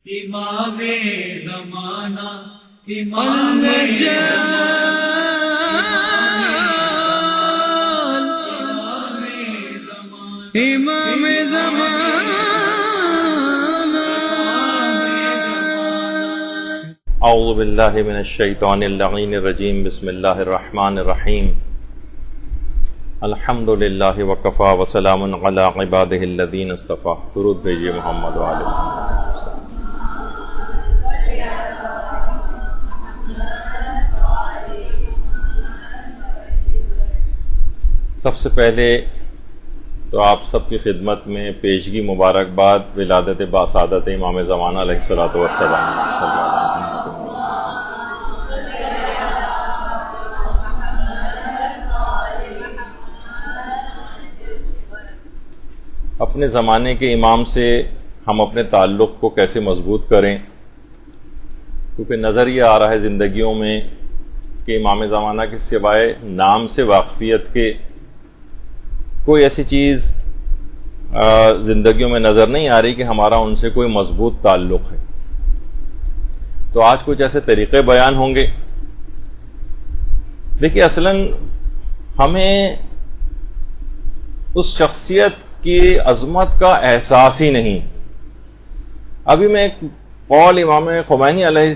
امام زمانہ امام امام زمانہ. اعوذ باللہ من الشیطان اللعین الرجیم. بسم اللہ الرحمن الرحیم. الحمد للہ وکفا وسلام علی عبادہ الذین اصطفیٰ. درود بھیجیے محمد و آل محمد. سب سے پہلے تو آپ سب کی خدمت میں پیشگی مبارکباد ولادت باسعادت امام زمانہ علیہ الصلوۃ والسلام. اپنے زمانے کے امام سے ہم اپنے تعلق کو کیسے مضبوط کریں، کیونکہ نظر یہ آ رہا ہے زندگیوں میں کہ امام زمانہ کے سوائے نام سے واقفیت کے کوئی ایسی چیز زندگیوں میں نظر نہیں آ رہی کہ ہمارا ان سے کوئی مضبوط تعلق ہے. تو آج کچھ ایسے طریقے بیان ہوں گے. دیکھیے، اصلاً ہمیں اس شخصیت کی عظمت کا احساس ہی نہیں. ابھی میں ایک قول امام خمینی علیہ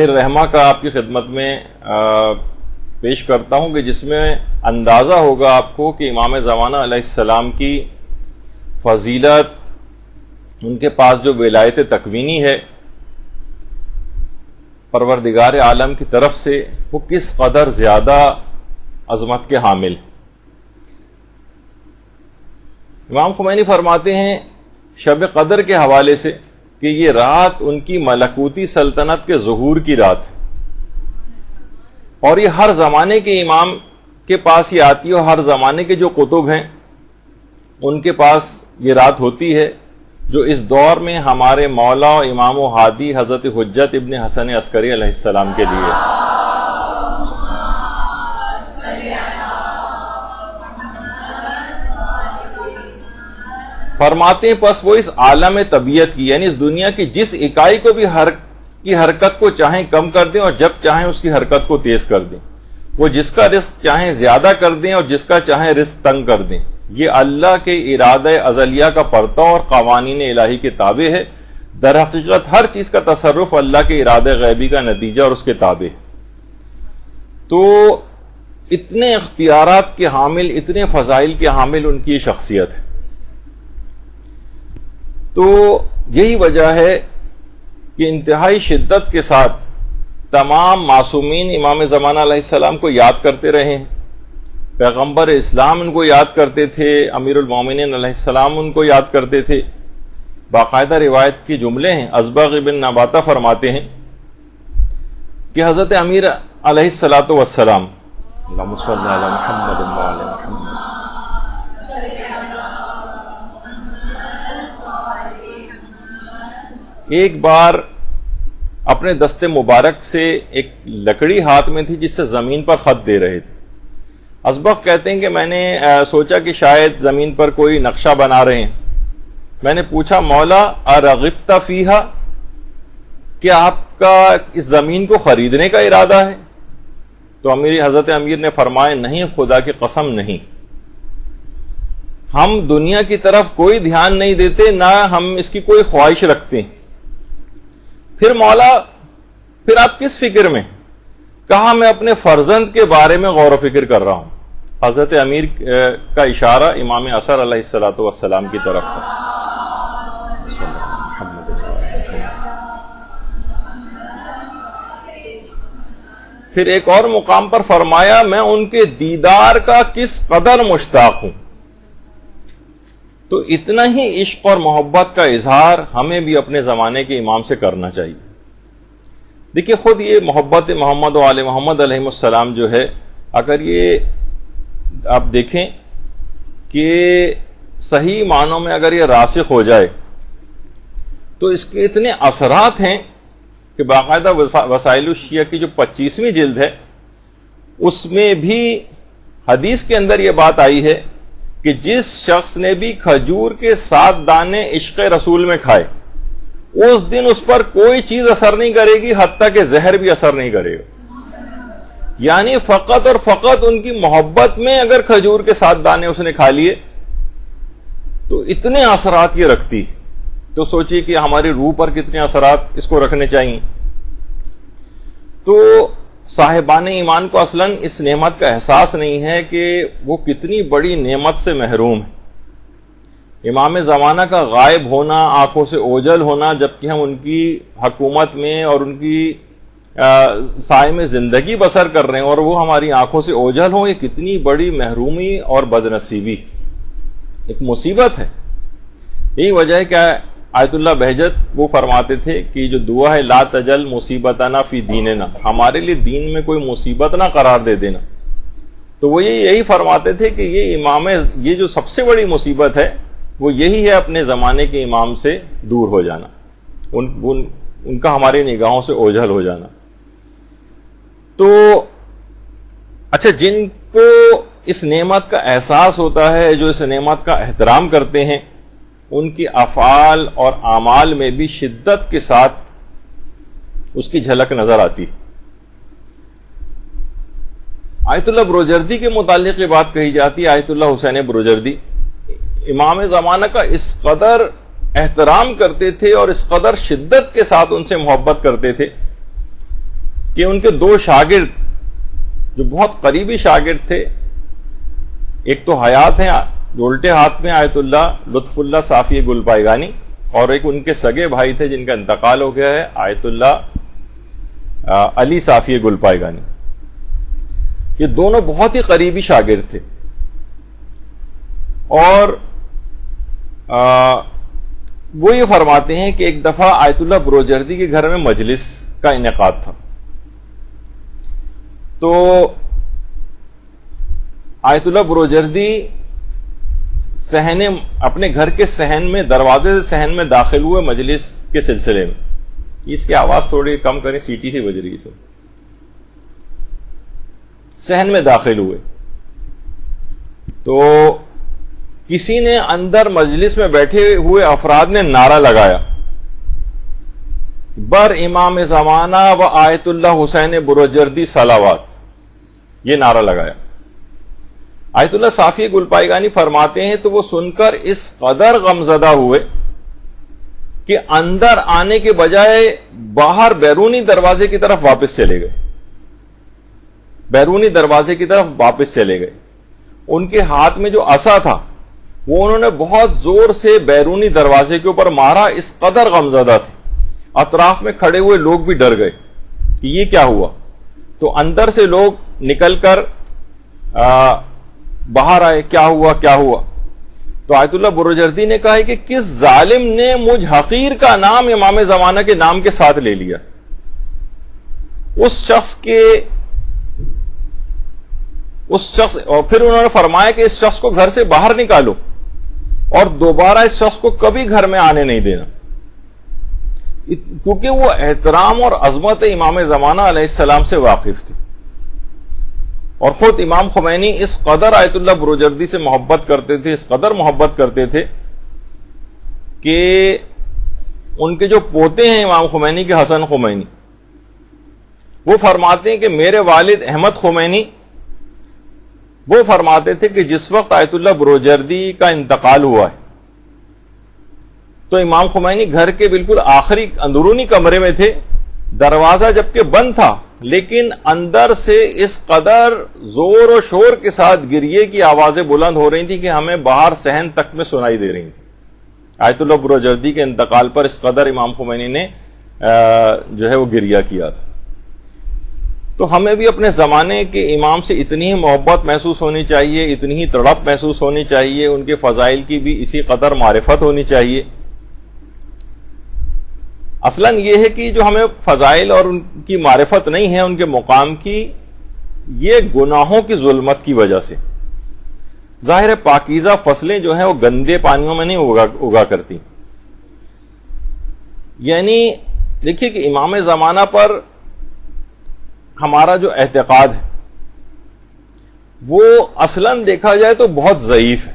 الرحمہ کا آپ کی خدمت میں پیش کرتا ہوں کہ جس میں اندازہ ہوگا آپ کو کہ امام زمانہ علیہ السلام کی فضیلت، ان کے پاس جو ولایت تکوینی ہے پروردگار عالم کی طرف سے، وہ کس قدر زیادہ عظمت کے حامل. امام خمینی فرماتے ہیں شب قدر کے حوالے سے کہ یہ رات ان کی ملکوتی سلطنت کے ظہور کی رات ہے، اور یہ ہر زمانے کے امام کے پاس یہ آتی ہے، اور ہر زمانے کے جو کتب ہیں ان کے پاس یہ رات ہوتی ہے، جو اس دور میں ہمارے مولا و امام و ہادی حضرت حجت ابن حسن عسکری علیہ السلام کے لیے. فرماتے ہیں پس وہ اس عالم طبیعت کی، یعنی اس دنیا کی جس اکائی کو بھی کی حرکت کو چاہیں کم کر دیں، اور جب چاہیں اس کی حرکت کو تیز کر دیں. وہ جس کا رزق چاہیں زیادہ کر دیں اور جس کا چاہیں رزق تنگ کر دیں. یہ اللہ کے ارادہ ازلیہ کا پرتو اور قوانین الہی کے تابع ہے. در حقیقت ہر چیز کا تصرف اللہ کے ارادہ غیبی کا نتیجہ اور اس کے تابع ہے. تو اتنے اختیارات کے حامل، اتنے فضائل کے حامل ان کی شخصیت ہے. تو یہی وجہ ہے کہ انتہائی شدت کے ساتھ تمام معصومین امام زمانہ علیہ السلام کو یاد کرتے رہے ہیں. پیغمبر اسلام ان کو یاد کرتے تھے، امیر المومنین علیہ السلام ان کو یاد کرتے تھے. باقاعدہ روایت کے جملے ہیں. ازبغ بن نباتہ فرماتے ہیں کہ حضرت امیر علیہ الصلوۃ والسلام، اللہم صلی علی محمد و علی محمد، ایک بار اپنے دست مبارک سے ایک لکڑی ہاتھ میں تھی جس سے زمین پر خط دے رہے تھے. ازبغ کہتے ہیں کہ میں نے سوچا کہ شاید زمین پر کوئی نقشہ بنا رہے ہیں. میں نے پوچھا مولا ارغبت فیہا، کہ آپ کا اس زمین کو خریدنے کا ارادہ ہے؟ تو حضرت امیر نے فرمایا نہیں، خدا کی قسم نہیں. ہم دنیا کی طرف کوئی دھیان نہیں دیتے، نہ ہم اس کی کوئی خواہش رکھتے ہیں. پھر مولا، پھر آپ کس فکر میں؟ کہا میں اپنے فرزند کے بارے میں غور و فکر کر رہا ہوں. حضرت امیر کا اشارہ امام اثر علیہ الصلوۃ والسلام کی طرف تھا. پھر ایک اور مقام پر فرمایا میں ان کے دیدار کا کس قدر مشتاق ہوں. تو اتنا ہی عشق اور محبت کا اظہار ہمیں بھی اپنے زمانے کے امام سے کرنا چاہیے. دیکھیے، خود یہ محبت محمد و آل محمد علیہ السلام جو ہے، اگر یہ آپ دیکھیں کہ صحیح معنوں میں اگر یہ راسخ ہو جائے تو اس کے اتنے اثرات ہیں کہ باقاعدہ وسائل الشیعہ کی جو 25ویں جلد ہے اس میں بھی حدیث کے اندر یہ بات آئی ہے کہ جس شخص نے بھی کھجور کے 7 دانے عشق رسول میں کھائے اس دن اس پر کوئی چیز اثر نہیں کرے گی، حتیٰ کہ زہر بھی اثر نہیں کرے گا. یعنی فقط اور فقط ان کی محبت میں اگر کھجور کے 7 دانے اس نے کھا لیے تو اتنے اثرات یہ رکھتی. تو سوچیے کہ ہماری روح پر کتنے اثرات اس کو رکھنے چاہیے. تو صاحبان ایمان کو اصلاً اس نعمت کا احساس نہیں ہے کہ وہ کتنی بڑی نعمت سے محروم ہے. امام زمانہ کا غائب ہونا، آنکھوں سے اوجھل ہونا، جبکہ ہم ان کی حکومت میں اور ان کی سائے میں زندگی بسر کر رہے ہیں، اور وہ ہماری آنکھوں سے اوجھل ہوں، یہ کتنی بڑی محرومی اور بدنصیبی، ایک مصیبت ہے. یہی وجہ ہے کہ آیت اللہ بہجت وہ فرماتے تھے کہ جو دعا ہے لا تجل مصیبتنا فی دیننا، ہمارے لیے دین میں کوئی مصیبت نہ قرار دے دینا. تو وہ یہی فرماتے تھے کہ یہ جو سب سے بڑی مصیبت ہے وہ یہی ہے اپنے زمانے کے امام سے دور ہو جانا، ان کا ہماری نگاہوں سے اوجھل ہو جانا. تو اچھا، جن کو اس نعمت کا احساس ہوتا ہے، جو اس نعمت کا احترام کرتے ہیں، ان کی افعال اور اعمال میں بھی شدت کے ساتھ اس کی جھلک نظر آتی. آیت اللہ بروجردی کے متعلق یہ بات کہی جاتی ہے. آیت اللہ حسین بروجردی امام زمانہ کا اس قدر احترام کرتے تھے اور اس قدر شدت کے ساتھ ان سے محبت کرتے تھے کہ ان کے 2 شاگرد جو بہت قریبی شاگرد تھے، ایک تو حیات ہیں، جو الٹے ہاتھ میں آیت اللہ لطف اللہ صافی گل پائیگانی، اور ایک ان کے سگے بھائی تھے جن کا انتقال ہو گیا ہے، آیت اللہ علی صافی گل پائیگانی. یہ دونوں بہت ہی قریبی شاگرد تھے. اور وہ یہ فرماتے ہیں کہ ایک دفعہ آیت اللہ بروجردی کے گھر میں مجلس کا انعقاد تھا. تو آیت اللہ بروجردی اپنے گھر کے صحن میں، دروازے سے صحن میں داخل ہوئے مجلس کے سلسلے میں. اس کی آواز تھوڑی کم کریں، سیٹی سے بج رہی ہے. صحن میں داخل ہوئے تو کسی نے اندر مجلس میں بیٹھے ہوئے افراد نے نعرہ لگایا، بر امام زمانہ و آیت اللہ حسین بروجردی صلوات. یہ نعرہ لگایا. آیت اللہ صافی گل پائیگانی فرماتے ہیں تو وہ سن کر اس قدر غمزدہ ہوئے کہ اندر آنے کے بجائے باہر بیرونی دروازے کی طرف واپس چلے گئے. بیرونی دروازے کی طرف واپس چلے گئے. ان کے ہاتھ میں جو عصا تھا وہ انہوں نے بہت زور سے بیرونی دروازے کے اوپر مارا. اس قدر غمزدہ تھے، اطراف میں کھڑے ہوئے لوگ بھی ڈر گئے کہ یہ کیا ہوا. تو اندر سے لوگ نکل کر باہر آئے، کیا ہوا کیا ہوا. تو آیت اللہ بروجردی نے کہا کہ کس ظالم نے مجھ حقیر کا نام امام زمانہ کے نام کے ساتھ لے لیا. اس شخص اور پھر انہوں نے فرمایا کہ اس شخص کو گھر سے باہر نکالو اور دوبارہ اس شخص کو کبھی گھر میں آنے نہیں دینا، کیونکہ وہ احترام اور عظمت امام زمانہ علیہ السلام سے واقف تھی. اور خود امام خمینی اس قدر آیت اللہ بروجردی سے محبت کرتے تھے، اس قدر محبت کرتے تھے کہ ان کے جو پوتے ہیں امام خمینی کے حسن خمینی، وہ فرماتے ہیں کہ میرے والد احمد خمینی وہ فرماتے تھے کہ جس وقت آیت اللہ بروجردی کا انتقال ہوا ہے تو امام خمینی گھر کے بالکل آخری اندرونی کمرے میں تھے. دروازہ جبکہ بند تھا لیکن اندر سے اس قدر زور و شور کے ساتھ گریے کی آوازیں بلند ہو رہی تھی کہ ہمیں باہر صحن تک میں سنائی دے رہی تھی. آیت اللہ بروجردی کے انتقال پر اس قدر امام خمینی نے جو ہے وہ گریہ کیا تھا. تو ہمیں بھی اپنے زمانے کے امام سے اتنی ہی محبت محسوس ہونی چاہیے، اتنی ہی تڑپ محسوس ہونی چاہیے، ان کے فضائل کی بھی اسی قدر معرفت ہونی چاہیے. اصلاً یہ ہے کہ جو ہمیں فضائل اور ان کی معرفت نہیں ہے ان کے مقام کی، یہ گناہوں کی ظلمت کی وجہ سے. ظاہر ہے پاکیزہ فصلیں جو ہیں وہ گندے پانیوں میں نہیں اگا کرتی. یعنی دیکھیے کہ امام زمانہ پر ہمارا جو اعتقاد ہے وہ اصلاً دیکھا جائے تو بہت ضعیف ہے.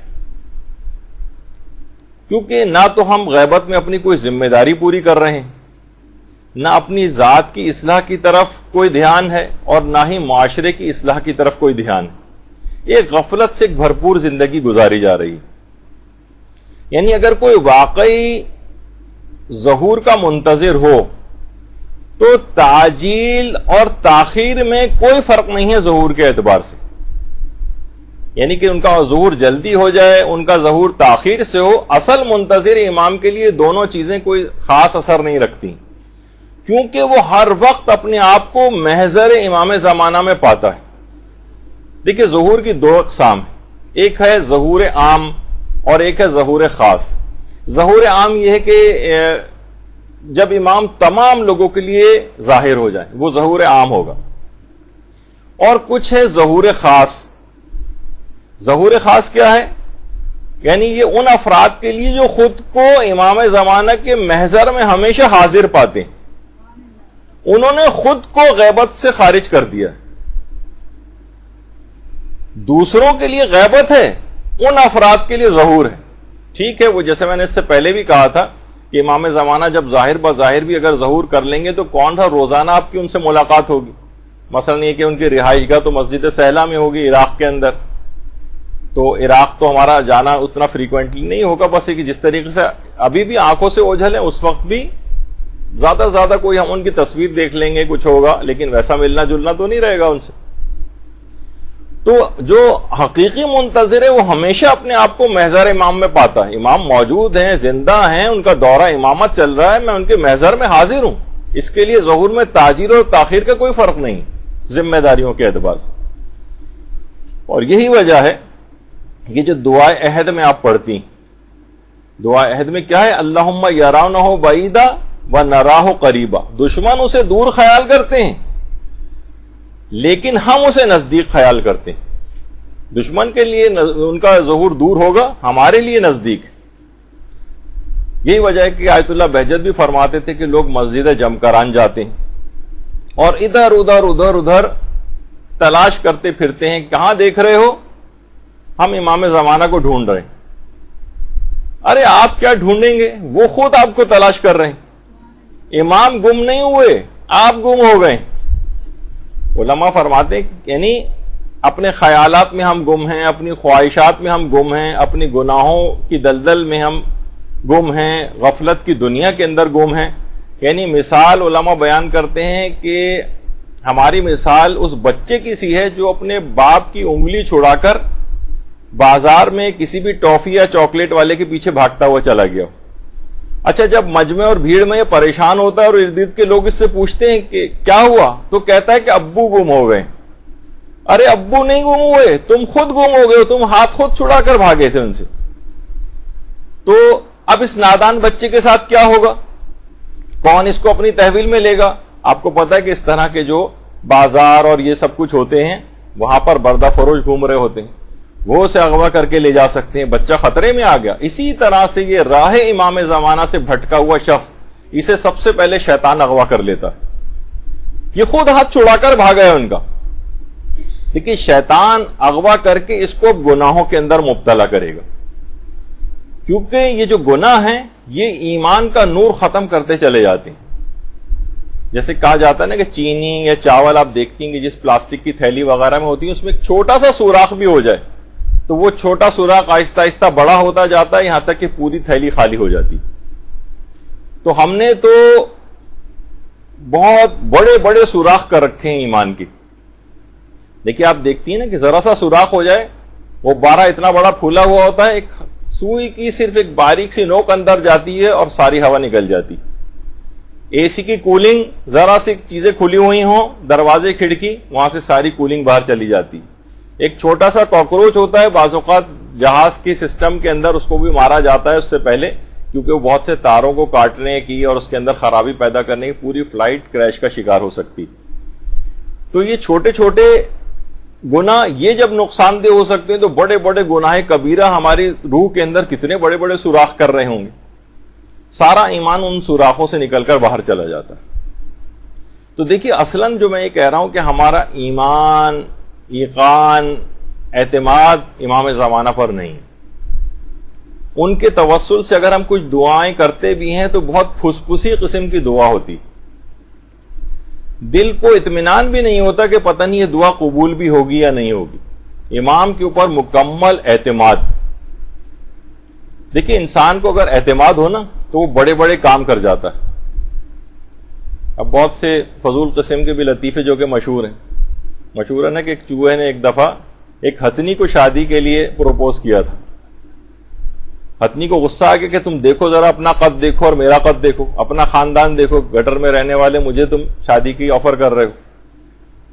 کیونکہ نہ تو ہم غیبت میں اپنی کوئی ذمہ داری پوری کر رہے ہیں، نہ اپنی ذات کی اصلاح کی طرف کوئی دھیان ہے، اور نہ ہی معاشرے کی اصلاح کی طرف کوئی دھیان ہے۔ ایک غفلت سے ایک بھرپور زندگی گزاری جا رہی ہے۔ یعنی اگر کوئی واقعی ظہور کا منتظر ہو تو تعجیل اور تاخیر میں کوئی فرق نہیں ہے ظہور کے اعتبار سے، یعنی کہ ان کا ظہور جلدی ہو جائے، ان کا ظہور تاخیر سے ہو، اصل منتظر امام کے لیے دونوں چیزیں کوئی خاص اثر نہیں رکھتی، کیونکہ وہ ہر وقت اپنے آپ کو محضر امام زمانہ میں پاتا ہے۔ دیکھیں ظہور کی دو اقسام ہیں، ایک ہے ظہور عام اور ایک ہے ظہور خاص۔ ظہور عام یہ ہے کہ جب امام تمام لوگوں کے لیے ظاہر ہو جائے، وہ ظہور عام ہوگا، اور کچھ ہے ظہور خاص۔ ظہور خاص کیا ہے؟ یعنی یہ ان افراد کے لیے جو خود کو امام زمانہ کے محضر میں ہمیشہ حاضر پاتے ہیں، انہوں نے خود کو غیبت سے خارج کر دیا۔ دوسروں کے لیے غیبت ہے، ان افراد کے لیے ظہور ہے۔ ٹھیک ہے، وہ جیسے میں نے اس سے پہلے بھی کہا تھا کہ امام زمانہ جب ظاہر بظاہر بھی اگر ظہور کر لیں گے تو کون سا روزانہ آپ کی ان سے ملاقات ہوگی؟ مثلا یہ کہ ان کی رہائش گاہ تو مسجد سہلہ میں ہوگی عراق کے اندر، تو عراق تو ہمارا جانا اتنا فریکوینٹلی نہیں ہوگا، بس یہ کہ جس طریقے سے ابھی بھی آنکھوں سے اوجھل ہیں اس وقت بھی زیادہ سے زیادہ کوئی ہم ان کی تصویر دیکھ لیں گے، کچھ ہوگا، لیکن ویسا ملنا جلنا تو نہیں رہے گا ان سے۔ تو جو حقیقی منتظر ہے وہ ہمیشہ اپنے آپ کو محضر امام میں پاتا ہے، امام موجود ہیں، زندہ ہیں، ان کا دورہ امامت چل رہا ہے، میں ان کے محضر میں حاضر ہوں، اس کے لیے ظہور میں تاجیل اور تاخیر کا کوئی فرق نہیں ذمہ داریوں کے اعتبار سے۔ اور یہی وجہ ہے کہ جو دعائے عہد میں آپ پڑھتی ہیں، دعائے عہد میں کیا ہے؟ اللہم یرونہ بعیدا ونراہ قریبا، دشمن اسے دور خیال کرتے ہیں لیکن ہم اسے نزدیک خیال کرتے ہیں۔ دشمن کے لیے ان کا ظہور دور ہوگا، ہمارے لیے نزدیک۔ یہی وجہ ہے کہ آیت اللہ بہجت بھی فرماتے تھے کہ لوگ مسجد جمکران جاتے ہیں اور ادھر ادھر تلاش کرتے پھرتے ہیں، کہاں دیکھ رہے ہو؟ ہم امام زمانہ کو ڈھونڈ رہے ہیں۔ ارے آپ کیا ڈھونڈیں گے؟ وہ خود آپ کو تلاش کر رہے ہیں۔ امام گم نہیں ہوئے، آپ گم ہو گئے۔ علماء فرماتے ہیں یعنی اپنے خیالات میں ہم گم ہیں، اپنی خواہشات میں ہم گم ہیں، اپنی گناہوں کی دلدل میں ہم گم ہیں، غفلت کی دنیا کے اندر گم ہیں۔ یعنی مثال علماء بیان کرتے ہیں کہ ہماری مثال اس بچے کی سی ہے جو اپنے باپ کی انگلی چھڑا کر بازار میں کسی بھی ٹافی یا چاکلیٹ والے کے پیچھے بھاگتا ہوا چلا گیا۔ اچھا، جب مجمع اور بھیڑ میں یہ پریشان ہوتا ہے اور ارد گرد کے لوگ اس سے پوچھتے ہیں کہ کیا ہوا، تو کہتا ہے کہ ابو گم ہو گئے۔ ارے ابو نہیں گم ہوئے، تم خود گم ہو گئے ہو، تم ہاتھ خود چھڑا کر بھاگے تھے ان سے۔ تو اب اس نادان بچے کے ساتھ کیا ہوگا؟ کون اس کو اپنی تحویل میں لے گا؟ آپ کو پتا ہے کہ اس طرح کے جو بازار اور یہ سب کچھ ہوتے ہیں وہاں پر بردہ فروش گھوم رہے ہوتے ہیں، وہ اسے اغوا کر کے لے جا سکتے ہیں، بچہ خطرے میں آ گیا۔ اسی طرح سے یہ راہ امام زمانہ سے بھٹکا ہوا شخص، اسے سب سے پہلے شیطان اغوا کر لیتا ہے، یہ خود ہاتھ چھڑا کر بھاگا ہے ان کا، لیکن شیطان اغوا کر کے اس کو گناہوں کے اندر مبتلا کرے گا، کیونکہ یہ جو گناہ ہیں یہ ایمان کا نور ختم کرتے چلے جاتے ہیں۔ جیسے کہا جاتا ہے نا کہ چینی یا چاول آپ دیکھتی ہیں کہ جس پلاسٹک کی تھیلی وغیرہ میں ہوتی ہے اس میں ایک چھوٹا سا سوراخ بھی ہو جائے تو وہ چھوٹا سوراخ آہستہ آہستہ بڑا ہوتا جاتا ہے یہاں تک کہ پوری تھیلی خالی ہو جاتی۔ تو ہم نے تو بہت بڑے بڑے سوراخ کر رکھے ہیں ایمان کے، دیکھیے آپ دیکھتی ہیں نا کہ ذرا سا سوراخ ہو جائے وہ بارہ اتنا بڑا پھولا ہوا ہوتا ہے، ایک سوئی کی صرف ایک باریک سی نوک اندر جاتی ہے اور ساری ہوا نکل جاتی۔ اے سی کی کولنگ، ذرا سی چیزیں کھلی ہوئی ہوں، دروازے کھڑکی، وہاں سے ساری کولنگ باہر چلی جاتی۔ ایک چھوٹا سا کاکروچ ہوتا ہے، بعض اوقات جہاز کے سسٹم کے اندر اس کو بھی مارا جاتا ہے اس سے پہلے، کیونکہ وہ بہت سے تاروں کو کاٹنے کی اور اس کے اندر خرابی پیدا کرنے کی پوری فلائٹ کریش کا شکار ہو سکتی۔ تو یہ چھوٹے چھوٹے گناہ یہ جب نقصان دہ ہو سکتے ہیں تو بڑے بڑے گناہ کبیرہ ہماری روح کے اندر کتنے بڑے بڑے سوراخ کر رہے ہوں گے، سارا ایمان ان سوراخوں سے نکل کر باہر چلا جاتا ہے۔ تو دیکھیے اصلاً جو میں یہ کہہ رہا ہوں کہ ہمارا ایمان، یقین، اعتماد امام زمانہ پر نہیں ہے، ان کے توسل سے اگر ہم کچھ دعائیں کرتے بھی ہیں تو بہت پھسپھسی قسم کی دعا ہوتی، دل کو اطمینان بھی نہیں ہوتا کہ پتہ نہیں یہ دعا قبول بھی ہوگی یا نہیں ہوگی۔ امام کے اوپر مکمل اعتماد۔ دیکھیں انسان کو اگر اعتماد ہو نا تو وہ بڑے بڑے کام کر جاتا ہے۔ اب بہت سے فضول قسم کے بھی لطیفے جو کہ مشہور ہے نا کہ ایک چوہے نے ایک دفعہ ایک ہتھنی کو شادی کے لیے پروپوز کیا تھا۔ ہتھنی کو غصہ آ گیا کہ تم دیکھو ذرا اپنا قد دیکھو اور میرا قد دیکھو، اپنا خاندان دیکھو، گٹر میں رہنے والے مجھے تم شادی کی آفر کر رہے ہو۔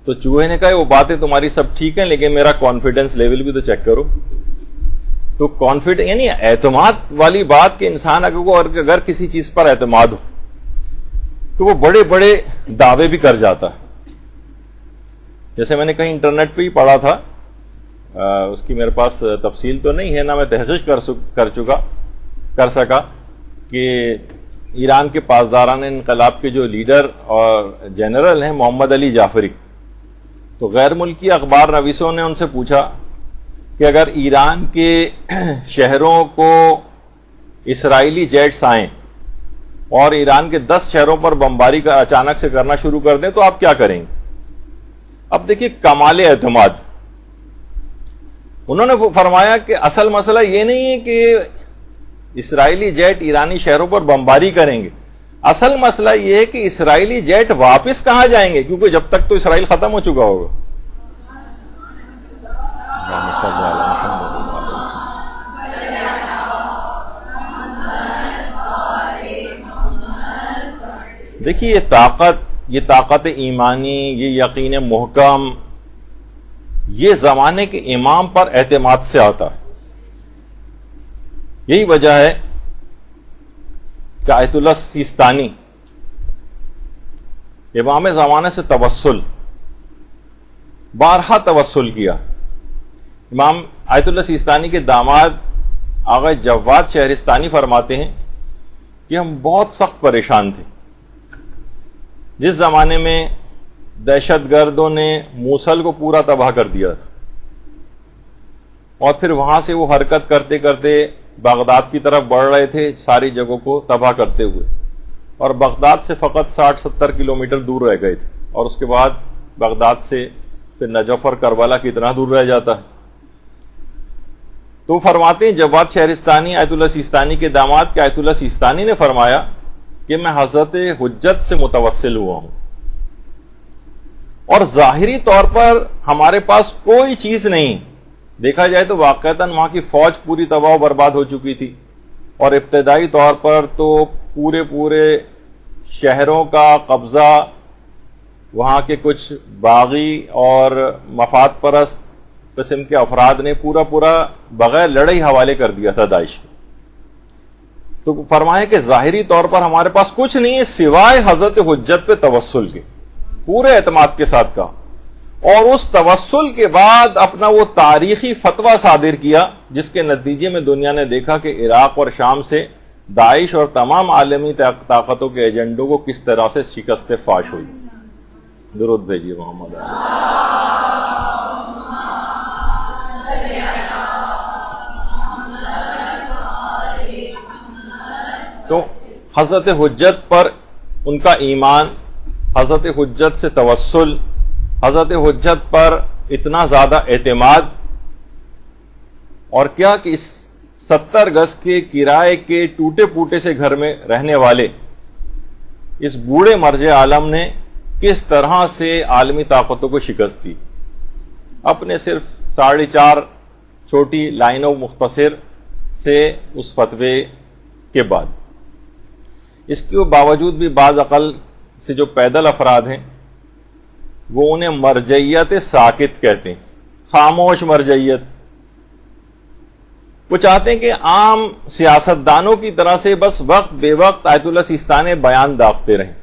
تو چوہے نے کہا وہ باتیں تمہاری سب ٹھیک ہیں لیکن میرا کانفیڈنس لیول بھی تو چیک کرو۔ تو کانفیڈنس یعنی اعتماد والی بات کہ انسان اگر کسی چیز پر اعتماد ہو تو وہ بڑے بڑے دعوے بھی کر جاتا ہے۔ جیسے میں نے کہیں انٹرنیٹ پہ ہی پڑھا تھا، اس کی میرے پاس تفصیل تو نہیں ہے، نہ میں تحقیق کر سکا کہ ایران کے پاسداران انقلاب کے جو لیڈر اور جنرل ہیں محمد علی جعفری، تو غیر ملکی اخبار نویسوں نے ان سے پوچھا کہ اگر ایران کے شہروں کو اسرائیلی جیٹس آئیں اور ایران کے 10 شہروں پر بمباری کا اچانک سے کرنا شروع کر دیں تو آپ کیا کریں گے؟ اب دیکھیے کمال اعتماد۔ انہوں نے فرمایا کہ اصل مسئلہ یہ نہیں ہے کہ اسرائیلی جیٹ ایرانی شہروں پر بمباری کریں گے، اصل مسئلہ یہ ہے کہ اسرائیلی جیٹ واپس کہاں جائیں گے، کیونکہ جب تک تو اسرائیل ختم ہو چکا ہوگا۔ دیکھیے یہ طاقت ایمانی، یہ یقین محکم، یہ زمانے کے امام پر اعتماد سے آتا ہے۔ یہی وجہ ہے کہ آیت اللہ سیستانی امام زمانے سے توسل، بارہا توسل کیا۔ امام آیت اللہ سیستانی کے داماد آغا جواد شہرستانی فرماتے ہیں کہ ہم بہت سخت پریشان تھے جس زمانے میں دہشت گردوں نے موصل کو پورا تباہ کر دیا تھا، اور پھر وہاں سے وہ حرکت کرتے کرتے بغداد کی طرف بڑھ رہے تھے، ساری جگہوں کو تباہ کرتے ہوئے، اور بغداد سے فقط 60-70 کلومیٹر دور رہ گئے تھے، اور اس کے بعد بغداد سے پھر نجف اور کربلا کتنا دور رہ جاتا ہے۔ تو فرماتے ہیں جواد شہرستانی آیت اللہ سیستانی کے داماد کہ آیت اللہ سیستانی نے فرمایا کہ میں حضرت حجت سے متوسل ہوا ہوں، اور ظاہری طور پر ہمارے پاس کوئی چیز نہیں، دیکھا جائے تو واقعتاً وہاں کی فوج پوری تباہ و برباد ہو چکی تھی، اور ابتدائی طور پر تو پورے شہروں کا قبضہ وہاں کے کچھ باغی اور مفاد پرست قسم کے افراد نے پورا بغیر لڑائی حوالے کر دیا تھا داعش کے۔ تو فرمایا کہ ظاہری طور پر ہمارے پاس کچھ نہیں ہے سوائے حضرت حجت پہ توسل کے، پورے اعتماد کے ساتھ کہا، اور اس توسل کے بعد اپنا وہ تاریخی فتویٰ صادر کیا جس کے نتیجے میں دنیا نے دیکھا کہ عراق اور شام سے داعش اور تمام عالمی طاقتوں کے ایجنڈوں کو کس طرح سے شکست فاش ہوئی۔ درود بھیجیے محمد۔ تو حضرت حجت پر ان کا ایمان، حضرت حجت سے توسل، حضرت حجت پر اتنا زیادہ اعتماد، اور کیا کہ اس 70 گز کے کرائے کے ٹوٹے پوٹے سے گھر میں رہنے والے اس بوڑھے مرج عالم نے کس طرح سے عالمی طاقتوں کو شکست دی اپنے صرف 4.5 چھوٹی لائنوں مختصر سے اس فتوے کے بعد۔ اس کے باوجود بھی بعض عقل سے جو پیدل افراد ہیں وہ انہیں مرجعیت ساکت کہتے ہیں، خاموش مرجعیت۔ وہ چاہتے ہیں کہ عام سیاستدانوں کی طرح سے بس وقت بے وقت آیت اللہ سیستانی بیان داغتے رہیں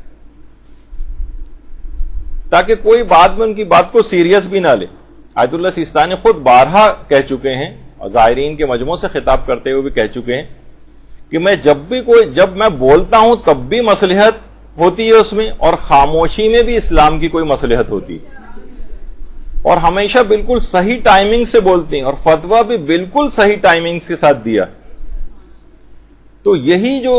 تاکہ کوئی بعد میں ان کی بات کو سیریس بھی نہ لے۔ آیت اللہ سیستانی خود بارہا کہہ چکے ہیں اور زائرین کے مجموعے سے خطاب کرتے ہوئے بھی کہہ چکے ہیں کہ میں جب میں بولتا ہوں تب بھی مصلحت ہوتی ہے اس میں، اور خاموشی میں بھی اسلام کی کوئی مصلحت ہوتی ہے، اور ہمیشہ بالکل صحیح ٹائمنگ سے بولتے ہیں، اور فتویٰ بھی بالکل صحیح ٹائمنگ کے ساتھ دیا۔ تو یہی جو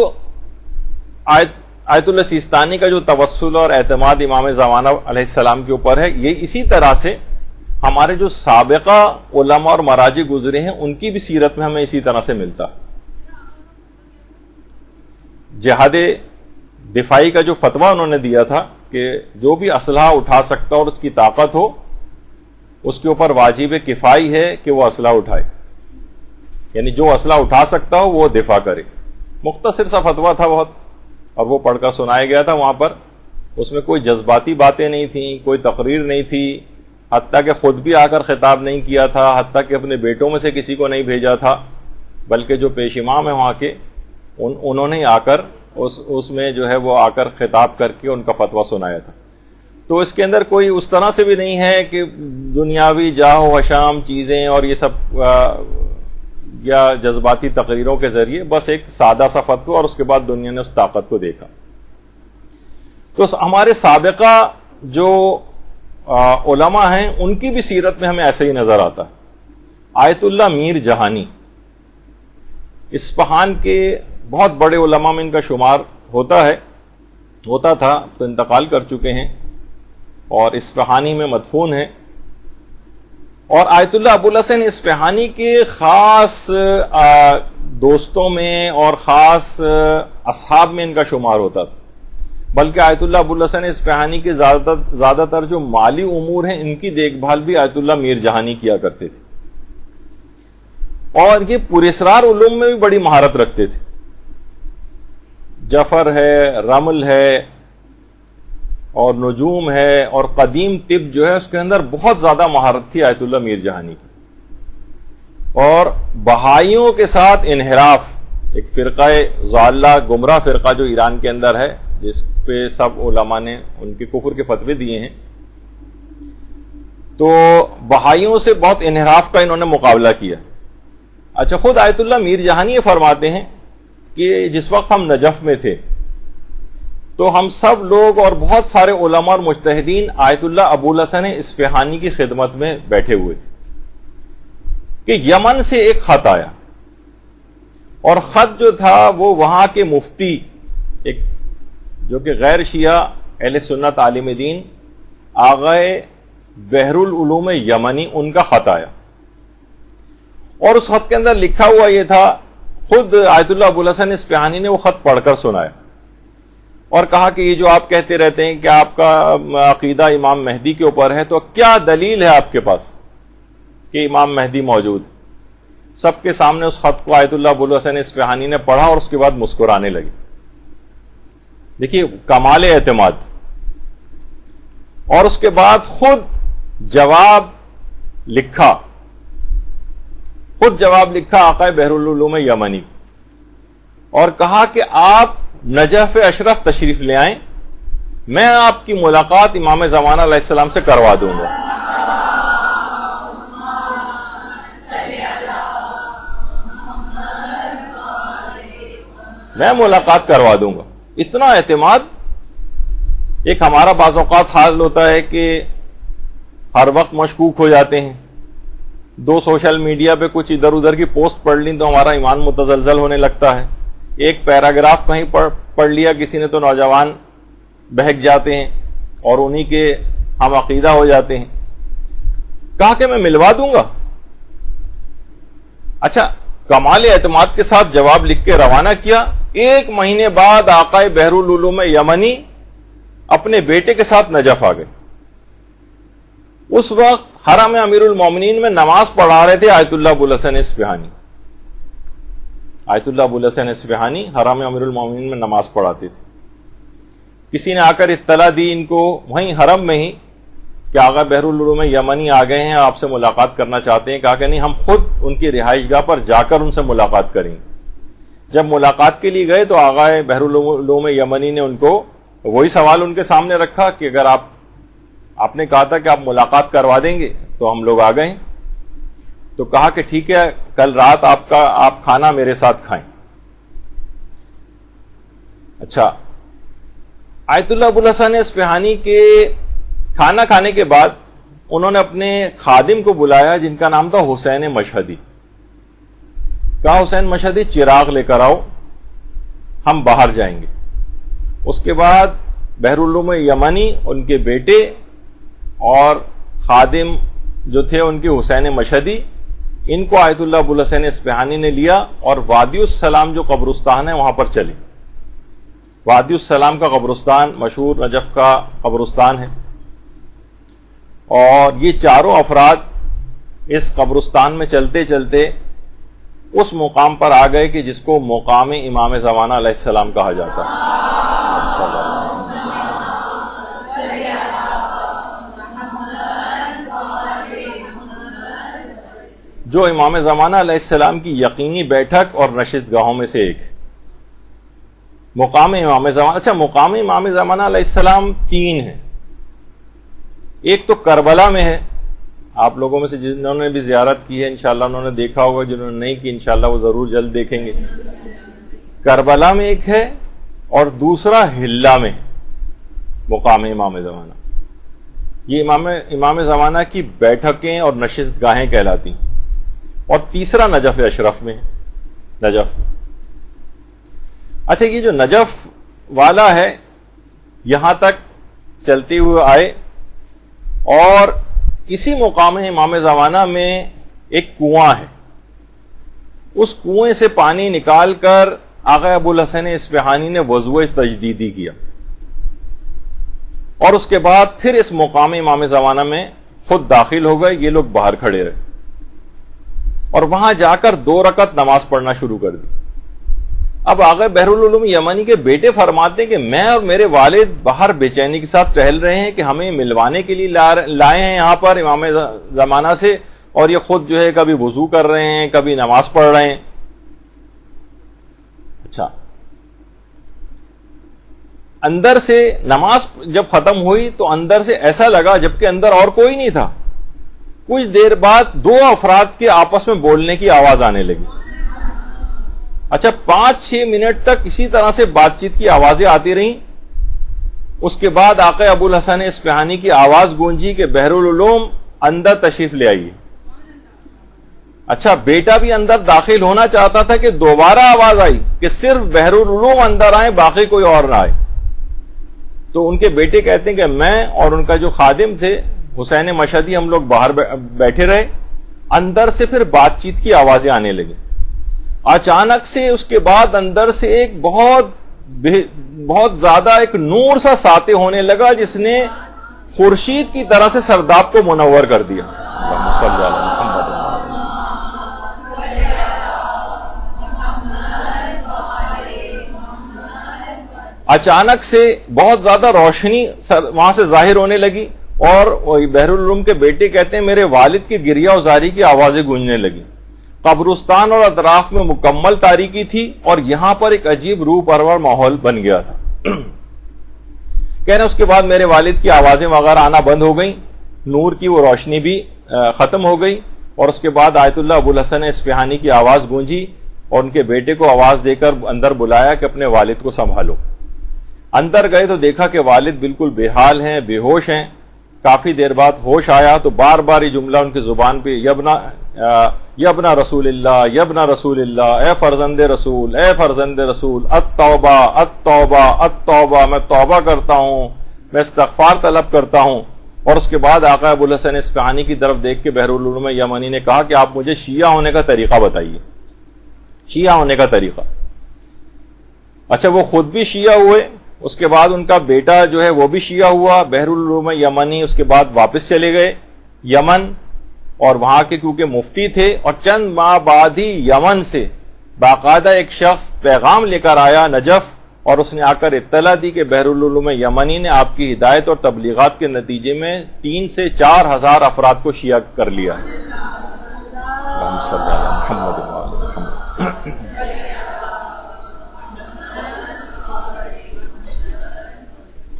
آیت اللہ سیستانی کا جو توسل اور اعتماد امام زمانہ علیہ السلام کے اوپر ہے، یہ اسی طرح سے ہمارے جو سابقہ علماء اور مراجع گزرے ہیں ان کی بھی سیرت میں ہمیں اسی طرح سے ملتا. جہاد دفاعی کا جو فتویٰ انہوں نے دیا تھا کہ جو بھی اسلحہ اٹھا سکتا اور اس کی طاقت ہو، اس کے اوپر واجب کفائی ہے کہ وہ اسلحہ اٹھائے، یعنی جو اسلحہ اٹھا سکتا ہو وہ دفاع کرے. مختصر سا فتویٰ تھا بہت، اور وہ پڑھ کر سنایا گیا تھا وہاں پر. اس میں کوئی جذباتی باتیں نہیں تھیں، کوئی تقریر نہیں تھی، حتیٰ کہ خود بھی آ کر خطاب نہیں کیا تھا، حتیٰ کہ اپنے بیٹوں میں سے کسی کو نہیں بھیجا تھا، بلکہ جو پیش امام ہیں وہاں کے انہوں نے آ کر اس میں جو ہے وہ آ کر خطاب کر کے ان کا فتویٰ سنایا تھا. تو اس کے اندر کوئی اس طرح سے بھی نہیں ہے کہ دنیاوی جاہ و حشام چیزیں اور یہ سب یا جذباتی تقریروں کے ذریعے، بس ایک سادہ سا فتویٰ اور اس کے بعد دنیا نے اس طاقت کو دیکھا. تو ہمارے سابقہ جو علماء ہیں ان کی بھی سیرت میں ہمیں ایسے ہی نظر آتا ہے. آیت اللہ میر جہانی اصفہان کے بہت بڑے علماء میں ان کا شمار ہوتا تھا، تو انتقال کر چکے ہیں اور اصفہانی میں مدفون ہیں. اور آیت اللہ ابو الحسن اصفہانی کے خاص دوستوں میں اور خاص اصحاب میں ان کا شمار ہوتا تھا، بلکہ آیت اللہ ابو الحسن اصفہانی کے زیادہ تر جو مالی امور ہیں ان کی دیکھ بھال بھی آیت اللہ میر جہانی کیا کرتے تھے. اور یہ پراسرار علوم میں بھی بڑی مہارت رکھتے تھے. جفر ہے، رمل ہے اور نجوم ہے اور قدیم طب جو ہے اس کے اندر بہت زیادہ مہارت تھی آیت اللہ میر جہانی کی. اور بہائیوں کے ساتھ انحراف، ایک فرقہ ضالہ گمراہ فرقہ جو ایران کے اندر ہے، جس پہ سب علماء نے ان کے کفر کے فتوے دیے ہیں، تو بہائیوں سے بہت انحراف کا انہوں نے مقابلہ کیا. اچھا، خود آیت اللہ میر جہانی یہ فرماتے ہیں کہ جس وقت ہم نجف میں تھے تو ہم سب لوگ اور بہت سارے علماء اور مجتہدین آیت اللہ ابو الحسن اصفہانی کی خدمت میں بیٹھے ہوئے تھے کہ یمن سے ایک خط آیا، اور خط جو تھا وہ وہاں کے مفتی، ایک جو کہ غیر شیعہ اہل سنت عالم دین آغائے بحر العلوم یمنی، ان کا خط آیا. اور اس خط کے اندر لکھا ہوا یہ تھا، خود آیت اللہ ابو الحسن اصفہانی نے وہ خط پڑھ کر سنایا اور کہا کہ یہ جو آپ کہتے رہتے ہیں کہ آپ کا عقیدہ امام مہدی کے اوپر ہے، تو کیا دلیل ہے آپ کے پاس کہ امام مہدی موجود ہے؟ سب کے سامنے اس خط کو آیت اللہ ابو الحسن اصفہانی نے پڑھا اور اس کے بعد مسکرانے لگے. دیکھیے کمال اعتماد. اور اس کے بعد خود جواب لکھا آقا بحر العلوم یمنی، اور کہا کہ آپ نجف اشرف تشریف لے آئیں، میں آپ کی ملاقات امام زمانہ علیہ السلام سے کروا دوں گا. میں ملاقات کروا دوں گا. اتنا اعتماد. ایک ہمارا بعض اوقات حال ہوتا ہے کہ ہر وقت مشکوک ہو جاتے ہیں، دو سوشل میڈیا پہ کچھ ادھر ادھر کی پوسٹ پڑھ لی تو ہمارا ایمان متزلزل ہونے لگتا ہے. ایک پیراگراف کہیں پڑھ لیا کسی نے تو نوجوان بہک جاتے ہیں اور انہی کے ہم عقیدہ ہو جاتے ہیں. کہا کہ میں ملوا دوں گا. اچھا، کمال اعتماد کے ساتھ جواب لکھ کے روانہ کیا. 1 مہینے بعد آقا بحر العلوم یمنی اپنے بیٹے کے ساتھ نجف آ گئے. اس وقت حرم امیر المومنین میں نماز پڑھا رہے تھے آیت اللہ ابو الحسن اصفہانی. آیت اللہ ابو الحسن اصفہانی حرم امیر المومنین میں نماز پڑھاتے تھے. کسی نے آ کر اطلاع دی ان کو وہیں حرم میں ہی کہ آقا بحر العلوم یمنی آ گئے ہیں، آپ سے ملاقات کرنا چاہتے ہیں. کہا کہ نہیں، ہم خود ان کی رہائش گاہ پر جا کر ان سے ملاقات کریں گے. جب ملاقات کے لیے گئے تو آقا بحر العلوم یمنی نے ان کو وہی سوال ان کے سامنے رکھا کہ اگر آپ نے کہا تھا کہ آپ ملاقات کروا دیں گے تو ہم لوگ آ گئے ہیں. تو کہا کہ ٹھیک ہے، کل رات آپ کھانا میرے ساتھ کھائیں. اچھا، آیت اللہ ابو الحسن اصفہانی کے کھانا کھانے کے بعد انہوں نے اپنے خادم کو بلایا جن کا نام تھا حسین مشہدی. کہا حسین مشہدی چراغ لے کر آؤ ہم باہر جائیں گے. اس کے بعد بحرالعلوم یمنی ان کے بیٹے اور خادم جو تھے ان کے حسین مشہدی، ان کو آیت اللہ ابوالحسن اصفہانی نے لیا اور وادی السلام جو قبرستان ہے وہاں پر چلے. وادی السلام کا قبرستان مشہور نجف کا قبرستان ہے، اور یہ چاروں افراد اس قبرستان میں چلتے چلتے اس مقام پر آ گئے کہ جس کو مقام امام زمانہ علیہ السلام کہا جاتا ہے. جو امام زمانہ علیہ السلام کی یقینی بیٹھک اور نشست گاہوں میں سے ایک مقام امام زمانہ. اچھا، مقام امام زمانہ علیہ السلام 3 ہیں. ایک تو کربلا میں ہے، آپ لوگوں میں سے جنہوں نے بھی زیارت کی ہے انشاءاللہ انہوں نے دیکھا ہوگا، جنہوں نے نہیں کی انشاءاللہ وہ ضرور جلد دیکھیں گے. کربلا میں ایک ہے اور دوسرا ہلہ میں ہے مقام امام زمانہ. یہ امام زمانہ کی بیٹھکیں اور نشست گاہیں کہلاتی ہیں. اور تیسرا نجف اشرف میں ہے، نجف میں. اچھا، یہ جو نجف والا ہے یہاں تک چلتے ہوئے آئے، اور اسی مقام امام زمانہ میں ایک کنواں ہے. اس کنویں سے پانی نکال کر آقا ابوالحسن اصفہانی نے وضوء تجدیدی کیا، اور اس کے بعد پھر اس مقام امام زمانہ میں خود داخل ہو گئے. یہ لوگ باہر کھڑے رہے اور وہاں جا کر 2 رکعت نماز پڑھنا شروع کر دی. اب آقا بحرالعلوم یمنی کے بیٹے فرماتے ہیں کہ میں اور میرے والد باہر بے چینی کے ساتھ ٹہل رہے ہیں کہ ہمیں ملوانے کے لیے لائے ہیں یہاں پر امام زمانہ سے، اور یہ خود جو ہے کبھی وضو کر رہے ہیں کبھی نماز پڑھ رہے ہیں. اچھا، اندر سے نماز جب ختم ہوئی تو اندر سے ایسا لگا جبکہ اندر اور کوئی نہیں تھا. کچھ دیر بعد 2 افراد کے آپس میں بولنے کی آواز آنے لگی. اچھا، 5-6 منٹ تک اسی طرح سے بات چیت کی آوازیں آتی رہیں. اس کے بعد آقا ابوالحسن اصفہانی کی آواز گونجی کہ بحرالعلوم اندر تشریف لے آئیے. اچھا، بیٹا بھی اندر داخل ہونا چاہتا تھا کہ دوبارہ آواز آئی کہ صرف بحرالعلوم اندر آئے، باقی کوئی اور نہ آئے. تو ان کے بیٹے کہتے ہیں کہ میں اور ان کا جو خادم تھے حسین مشہدی ہم لوگ باہر بیٹھے رہے. اندر سے پھر بات چیت کی آوازیں آنے لگی. اچانک سے اس کے بعد اندر سے ایک بہت زیادہ ایک نور سا ساطع ہونے لگا جس نے خورشید کی طرح سے سرداب کو منور کر دیا. اللہم صلی علی محمد. اچانک سے بہت زیادہ روشنی وہاں سے ظاہر ہونے لگی، اور بحرالعلوم کے بیٹے کہتے ہیں میرے والد کی گریہ وزاری کی آوازیں گونجنے لگی. قبرستان اور اطراف میں مکمل تاریکی تھی اور یہاں پر ایک عجیب روح پرور ماحول بن گیا تھا. کہنے اس کے بعد میرے والد کی آوازیں وغیرہ آنا بند ہو گئیں، نور کی وہ روشنی بھی ختم ہو گئی، اور اس کے بعد آیت اللہ ابوالحسن اصفہانی کی آواز گونجی اور ان کے بیٹے کو آواز دے کر اندر بلایا کہ اپنے والد کو سنبھالو. اندر گئے تو دیکھا کہ والد بالکل بے حال ہیں، بے ہوش ہیں. کافی دیر بعد ہوش آیا تو بار بار یہ جملہ ان کی زبان پہ یبنا رسول اللہ، یبنا رسول اللہ، اے فرزند رسول، اے فرزند رسول، التوبہ التوبہ التوبہ، میں توبہ کرتا ہوں، میں استغفار طلب کرتا ہوں. اور اس کے بعد آقا ابوالحسن اصفہانی کی طرف دیکھ کے بحرالعلوم یمنی نے کہا کہ آپ مجھے شیعہ ہونے کا طریقہ بتائیے، شیعہ ہونے کا طریقہ. اچھا، وہ خود بھی شیعہ ہوئے، اس کے بعد ان کا بیٹا جو ہے وہ بھی شیعہ ہوا. بحرالعلوم یمنی اس کے بعد واپس چلے گئے یمن، اور وہاں کے کیونکہ مفتی تھے، اور چند ماہ بعد ہی یمن سے باقاعدہ ایک شخص پیغام لے کر آیا نجف، اور اس نے آ کر اطلاع دی کہ بحرالعلوم یمنی نے آپ کی ہدایت اور تبلیغات کے نتیجے میں 3 سے 4 ہزار افراد کو شیعہ کر لیا ہے. اللہم صلی علی محمد و آل محمد.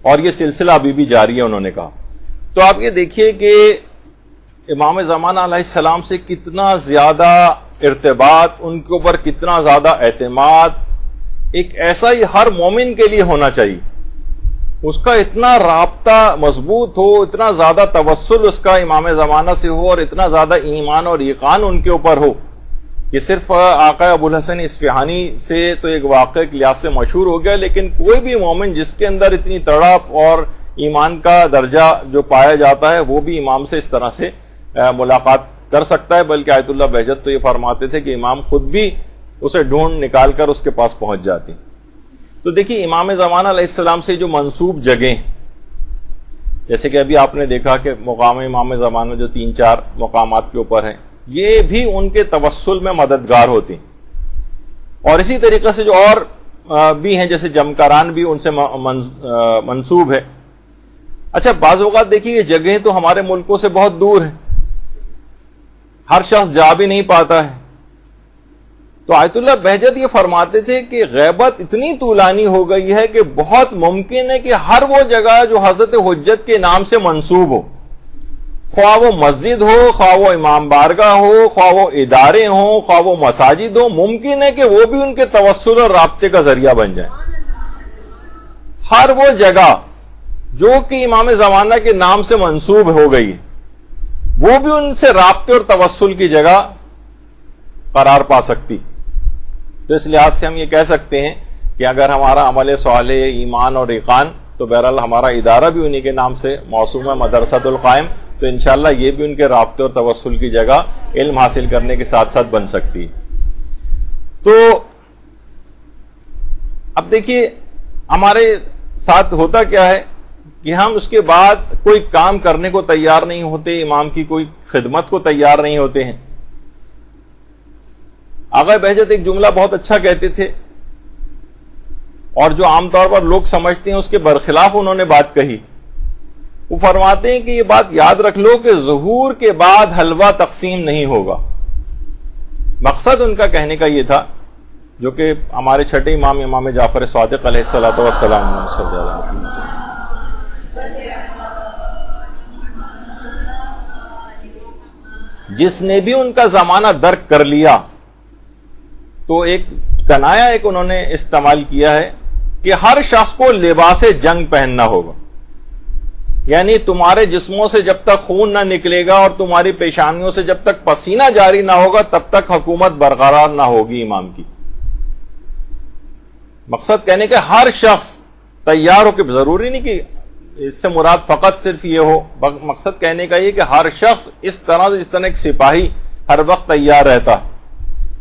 اور یہ سلسلہ ابھی بھی جاری ہے، انہوں نے کہا. تو آپ یہ دیکھیے کہ امام زمانہ علیہ السلام سے کتنا زیادہ ارتباط، ان کے اوپر کتنا زیادہ اعتماد ایک ایسا ہی ہر مومن کے لیے ہونا چاہیے. اس کا اتنا رابطہ مضبوط ہو، اتنا زیادہ توسل اس کا امام زمانہ سے ہو، اور اتنا زیادہ ایمان اور یقین ان کے اوپر ہو کہ صرف آقا ابو الحسن اصفہانی سے تو ایک واقعہ کے لحاظ سے مشہور ہو گیا، لیکن کوئی بھی مومن جس کے اندر اتنی تڑپ اور ایمان کا درجہ جو پایا جاتا ہے وہ بھی امام سے اس طرح سے ملاقات کر سکتا ہے، بلکہ آیت اللہ بہجت تو یہ فرماتے تھے کہ امام خود بھی اسے ڈھونڈ نکال کر اس کے پاس پہنچ جاتے ہیں۔ تو دیکھیے امام زمانہ علیہ السلام سے جو منسوب جگہیں، جیسے کہ ابھی آپ نے دیکھا کہ مقام امام زمانہ جو 3-4 مقامات کے اوپر ہیں، یہ بھی ان کے توسل میں مددگار ہوتے ہیں، اور اسی طریقے سے جو اور بھی ہیں جیسے جمکران بھی ان سے منسوب ہے۔ اچھا بعض اوقات دیکھیے یہ جگہیں تو ہمارے ملکوں سے بہت دور ہیں، ہر شخص جا بھی نہیں پاتا ہے، تو آیت اللہ بہجت یہ فرماتے تھے کہ غیبت اتنی طولانی ہو گئی ہے کہ بہت ممکن ہے کہ ہر وہ جگہ جو حضرت حجت کے نام سے منسوب ہو، خواہ وہ مسجد ہو، خواہ وہ امام بارگاہ ہو، خواہ وہ ادارے ہوں، خواہ وہ مساجد ہو، ممکن ہے کہ وہ بھی ان کے توسل اور رابطے کا ذریعہ بن جائیں۔ ہر وہ جگہ جو کہ امام زمانہ کے نام سے منسوب ہو گئی ہے وہ بھی ان سے رابطے اور توسل کی جگہ قرار پا سکتی۔ تو اس لحاظ سے ہم یہ کہہ سکتے ہیں کہ اگر ہمارا عمل صالح، ایمان اور ایقان، تو بہرحال ہمارا ادارہ بھی انہی کے نام سے موسوم ہے، مدرسۃ القائم، تو انشاءاللہ یہ بھی ان کے رابطے اور توسل کی جگہ علم حاصل کرنے کے ساتھ ساتھ بن سکتی ہے۔ تو اب دیکھیے ہمارے ساتھ ہوتا کیا ہے کہ ہم اس کے بعد کوئی کام کرنے کو تیار نہیں ہوتے، امام کی کوئی خدمت کو تیار نہیں ہوتے ہیں۔ آقا بہجت ایک جملہ بہت اچھا کہتے تھے، اور جو عام طور پر لوگ سمجھتے ہیں اس کے برخلاف انہوں نے بات کہی۔ وہ فرماتے ہیں کہ یہ بات یاد رکھ لو کہ ظہور کے بعد حلوہ تقسیم نہیں ہوگا۔ مقصد ان کا کہنے کا یہ تھا، جو کہ ہمارے چھٹے امام امام جعفر صادق علیہ الصلوۃ والسلام جس نے بھی ان کا زمانہ درک کر لیا، تو ایک کنایا ایک انہوں نے استعمال کیا ہے کہ ہر شخص کو لباس جنگ پہننا ہوگا، یعنی تمہارے جسموں سے جب تک خون نہ نکلے گا اور تمہاری پیشانیوں سے جب تک پسینہ جاری نہ ہوگا تب تک حکومت برقرار نہ ہوگی امام کی۔ مقصد کہنے کہ ہر شخص تیار ہو کے، ضروری نہیں کہ اس سے مراد فقط صرف یہ ہو، مقصد کہنے کا یہ کہ ہر شخص اس طرح سے، جس طرح ایک سپاہی ہر وقت تیار رہتا،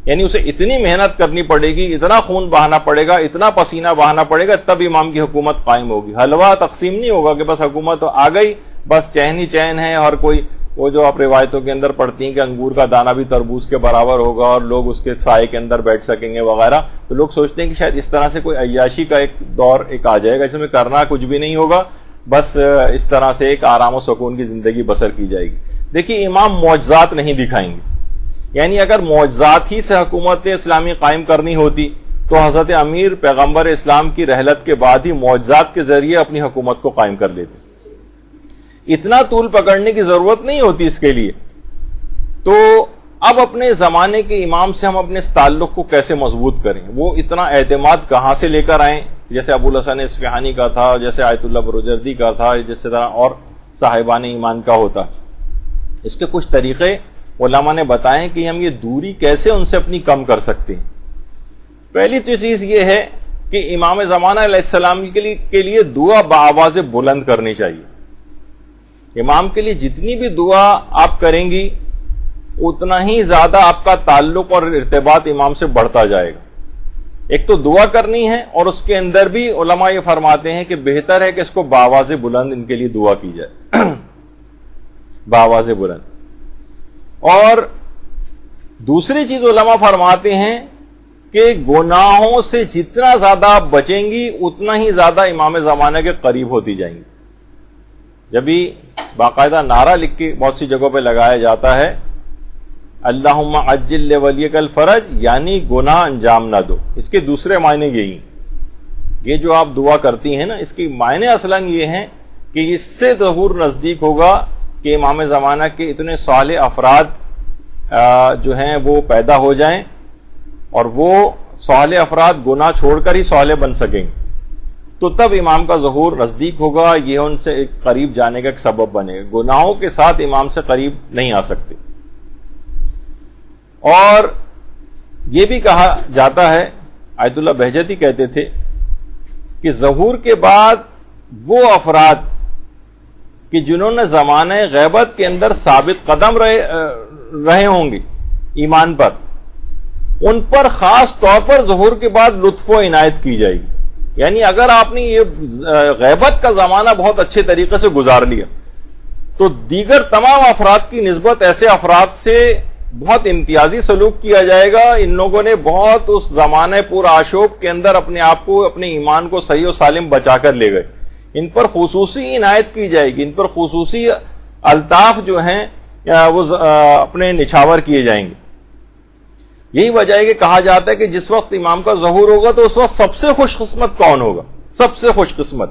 یعنی اسے اتنی محنت کرنی پڑے گی، اتنا خون بہانا پڑے گا، اتنا پسینہ بہانا پڑے گا، تب امام کی حکومت قائم ہوگی۔ حلوہ تقسیم نہیں ہوگا کہ بس حکومت آ گئی، بس چین ہی چین ہے، اور کوئی وہ جو آپ روایتوں کے اندر پڑھتی ہیں کہ انگور کا دانہ بھی تربوز کے برابر ہوگا اور لوگ اس کے سائے کے اندر بیٹھ سکیں گے وغیرہ، تو لوگ سوچتے ہیں کہ شاید اس طرح سے کوئی عیاشی کا ایک دور ایک آ جائے گا جس میں کرنا کچھ بھی نہیں ہوگا، بس اس طرح سے ایک آرام و سکون کی زندگی بسر کی جائے گی۔ دیکھیے امام معجزات نہیں دکھائیں گے، یعنی اگر معجزات ہی سے حکومت اسلامی قائم کرنی ہوتی تو حضرت امیر پیغمبر اسلام کی رحلت کے بعد ہی معجزات کے ذریعے اپنی حکومت کو قائم کر لیتے۔ اتنا طول پکڑنے کی ضرورت نہیں ہوتی اس کے لیے۔ تو اب اپنے زمانے کے امام سے ہم اپنے اس تعلق کو کیسے مضبوط کریں؟ وہ اتنا اعتماد کہاں سے لے کر آئیں؟ جیسے ابو الحسن اصفہانی کا تھا، جیسے آیت اللہ بروجردی کا تھا، جس طرح اور صاحبان ایمان کا ہوتا۔ اس کے کچھ طریقے علماء نے بتائیں کہ ہم یہ دوری کیسے ان سے اپنی کم کر سکتے ہیں۔ پہلی تو چیز یہ ہے کہ امام زمانہ علیہ السلام کے لیے دعا بآواز بلند کرنی چاہیے۔ امام کے لیے جتنی بھی دعا آپ کریں گی اتنا ہی زیادہ آپ کا تعلق اور ارتباط امام سے بڑھتا جائے گا۔ ایک تو دعا کرنی ہے، اور اس کے اندر بھی علماء یہ فرماتے ہیں کہ بہتر ہے کہ اس کو بآواز بلند ان کے لیے دعا کی جائے، بآواز بلند۔ اور دوسری چیز علماء فرماتے ہیں کہ گناہوں سے جتنا زیادہ آپ بچیں گی اتنا ہی زیادہ امام زمانہ کے قریب ہوتی جائیں گی۔ جب بھی باقاعدہ نعرہ لکھ کے بہت سی جگہوں پہ لگایا جاتا ہے اللہم عجل لولیک الفرج، یعنی گناہ انجام نہ دو، اس کے دوسرے معنی یہی، یہ جو آپ دعا کرتی ہیں نا، اس کی معنی اصلاً یہ ہیں کہ اس سے ظہور نزدیک ہوگا کہ امام زمانہ کے اتنے صالح افراد جو ہیں وہ پیدا ہو جائیں، اور وہ صالح افراد گناہ چھوڑ کر ہی صالح بن سکیں گے، تو تب امام کا ظہور نزدیک ہوگا، یہ ان سے ایک قریب جانے کا ایک سبب بنے گا۔ گناہوں کے ساتھ امام سے قریب نہیں آ سکتے۔ اور یہ بھی کہا جاتا ہے، آیت اللہ بہجتی کہتے تھے کہ ظہور کے بعد وہ افراد کہ جنہوں نے زمانہ غیبت کے اندر ثابت قدم رہے ہوں گے ایمان پر، ان پر خاص طور پر ظہور کے بعد لطف و عنایت کی جائے گی۔ یعنی اگر آپ نے یہ غیبت کا زمانہ بہت اچھے طریقے سے گزار لیا تو دیگر تمام افراد کی نسبت ایسے افراد سے بہت امتیازی سلوک کیا جائے گا۔ ان لوگوں نے بہت اس زمانے پور آشوب کے اندر اپنے آپ کو، اپنے ایمان کو صحیح و سالم بچا کر لے گئے۔ ان پر خصوصی عنایت کی جائے گی، ان پر خصوصی الطاف جو ہیں وہ اپنے نچھاور کیے جائیں گے۔ یہی وجہ ہے کہ کہا جاتا ہے کہ جس وقت امام کا ظہور ہوگا تو اس وقت سب سے خوش قسمت کون ہوگا؟ سب سے خوش قسمت۔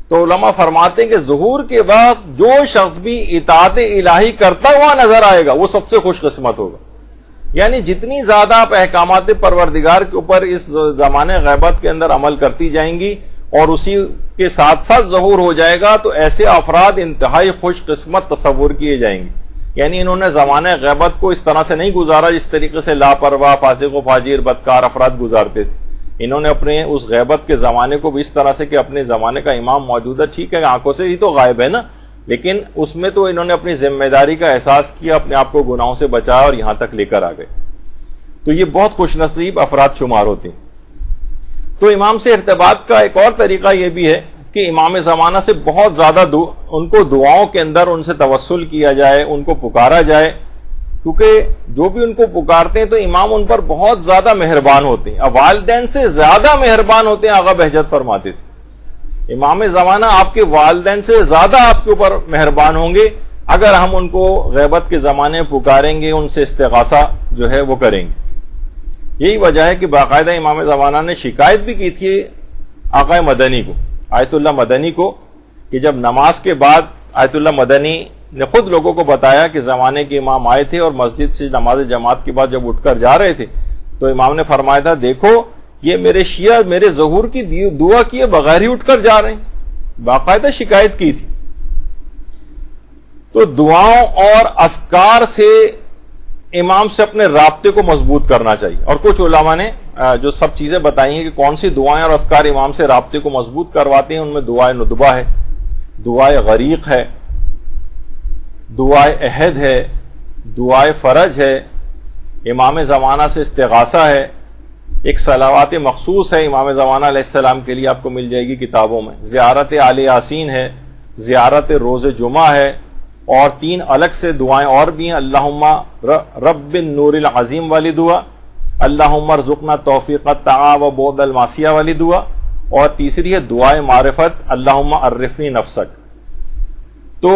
تو علماء فرماتے ہیں کہ ظہور کے بعد جو شخص بھی اطاعت الہی کرتا ہوا نظر آئے گا وہ سب سے خوش قسمت ہوگا۔ یعنی جتنی زیادہ آپ احکامات پروردگار کے اوپر اس زمانے غیبت کے اندر عمل کرتی جائیں گی اور اسی کے ساتھ ساتھ ظہور ہو جائے گا تو ایسے افراد انتہائی خوش قسمت تصور کیے جائیں گے۔ یعنی انہوں نے زمانہ غیبت کو اس طرح سے نہیں گزارا جس طریقے سے لاپرواہ، فاسق و فاجر، بدکار افراد گزارتے تھے۔ انہوں نے اپنے اس غیبت کے زمانے کو بھی اس طرح سے کہ اپنے زمانے کا امام موجود ہے، ٹھیک ہے آنکھوں سے ہی تو غائب ہے نا، لیکن اس میں تو انہوں نے اپنی ذمہ داری کا احساس کیا، اپنے آپ کو گناہوں سے بچایا اور یہاں تک لے کر آ گئے۔ تو یہ بہت خوش نصیب افراد شمار ہوتے ہیں۔ تو امام سے ارتباط کا ایک اور طریقہ یہ بھی ہے کہ امام زمانہ سے بہت زیادہ ان کو دعاؤں کے اندر ان سے توسل کیا جائے، ان کو پکارا جائے، کیونکہ جو بھی ان کو پکارتے ہیں تو امام ان پر بہت زیادہ مہربان ہوتے ہیں، والدین سے زیادہ مہربان ہوتے ہیں۔ آقا بہجت فرماتے تھے امام زمانہ آپ کے والدین سے زیادہ آپ کے اوپر مہربان ہوں گے اگر ہم ان کو غیبت کے زمانے پکاریں گے، ان سے استغاثہ جو ہے وہ کریں گے۔ یہی وجہ ہے کہ باقاعدہ امام زمانہ نے شکایت بھی کی تھی آقا مدنی کو، آیت اللہ مدنی کو، کہ جب نماز کے بعد آیت اللہ مدنی نے خود لوگوں کو بتایا کہ زمانے کے امام آئے تھے اور مسجد سے نماز جماعت کے بعد جب اٹھ کر جا رہے تھے تو امام نے فرمایا تھا دیکھو یہ میرے شیعہ میرے ظہور کی دعا کیے بغیر ہی اٹھ کر جا رہے ہیں، باقاعدہ شکایت کی تھی۔ تو دعاؤں اور اذکار سے امام سے اپنے رابطے کو مضبوط کرنا چاہیے، اور کچھ علماء نے جو سب چیزیں بتائی ہیں کہ کون سی دعائیں اور اذکار امام سے رابطے کو مضبوط کرواتے ہیں، ان میں دعائے ندبہ ہے، دعائے غریق ہے، دعائے عہد ہے، دعائے فرج ہے، امام زمانہ سے استغاثہ ہے، ایک صلوات مخصوص ہے امام زمانہ علیہ السلام کے لیے، آپ کو مل جائے گی کتابوں میں، زیارت آل یاسین ہے، زیارت روز جمعہ ہے، اور 3 الگ سے دعائیں اور بھی ہیں، اللہم رب النور العظیم والی دعا، اللہم ارزقنا توفیق الطاعہ و بعد المعصیہ والی دعا، اور تیسری ہے دعائے معرفت، اللہم عرفنی نفسک۔ تو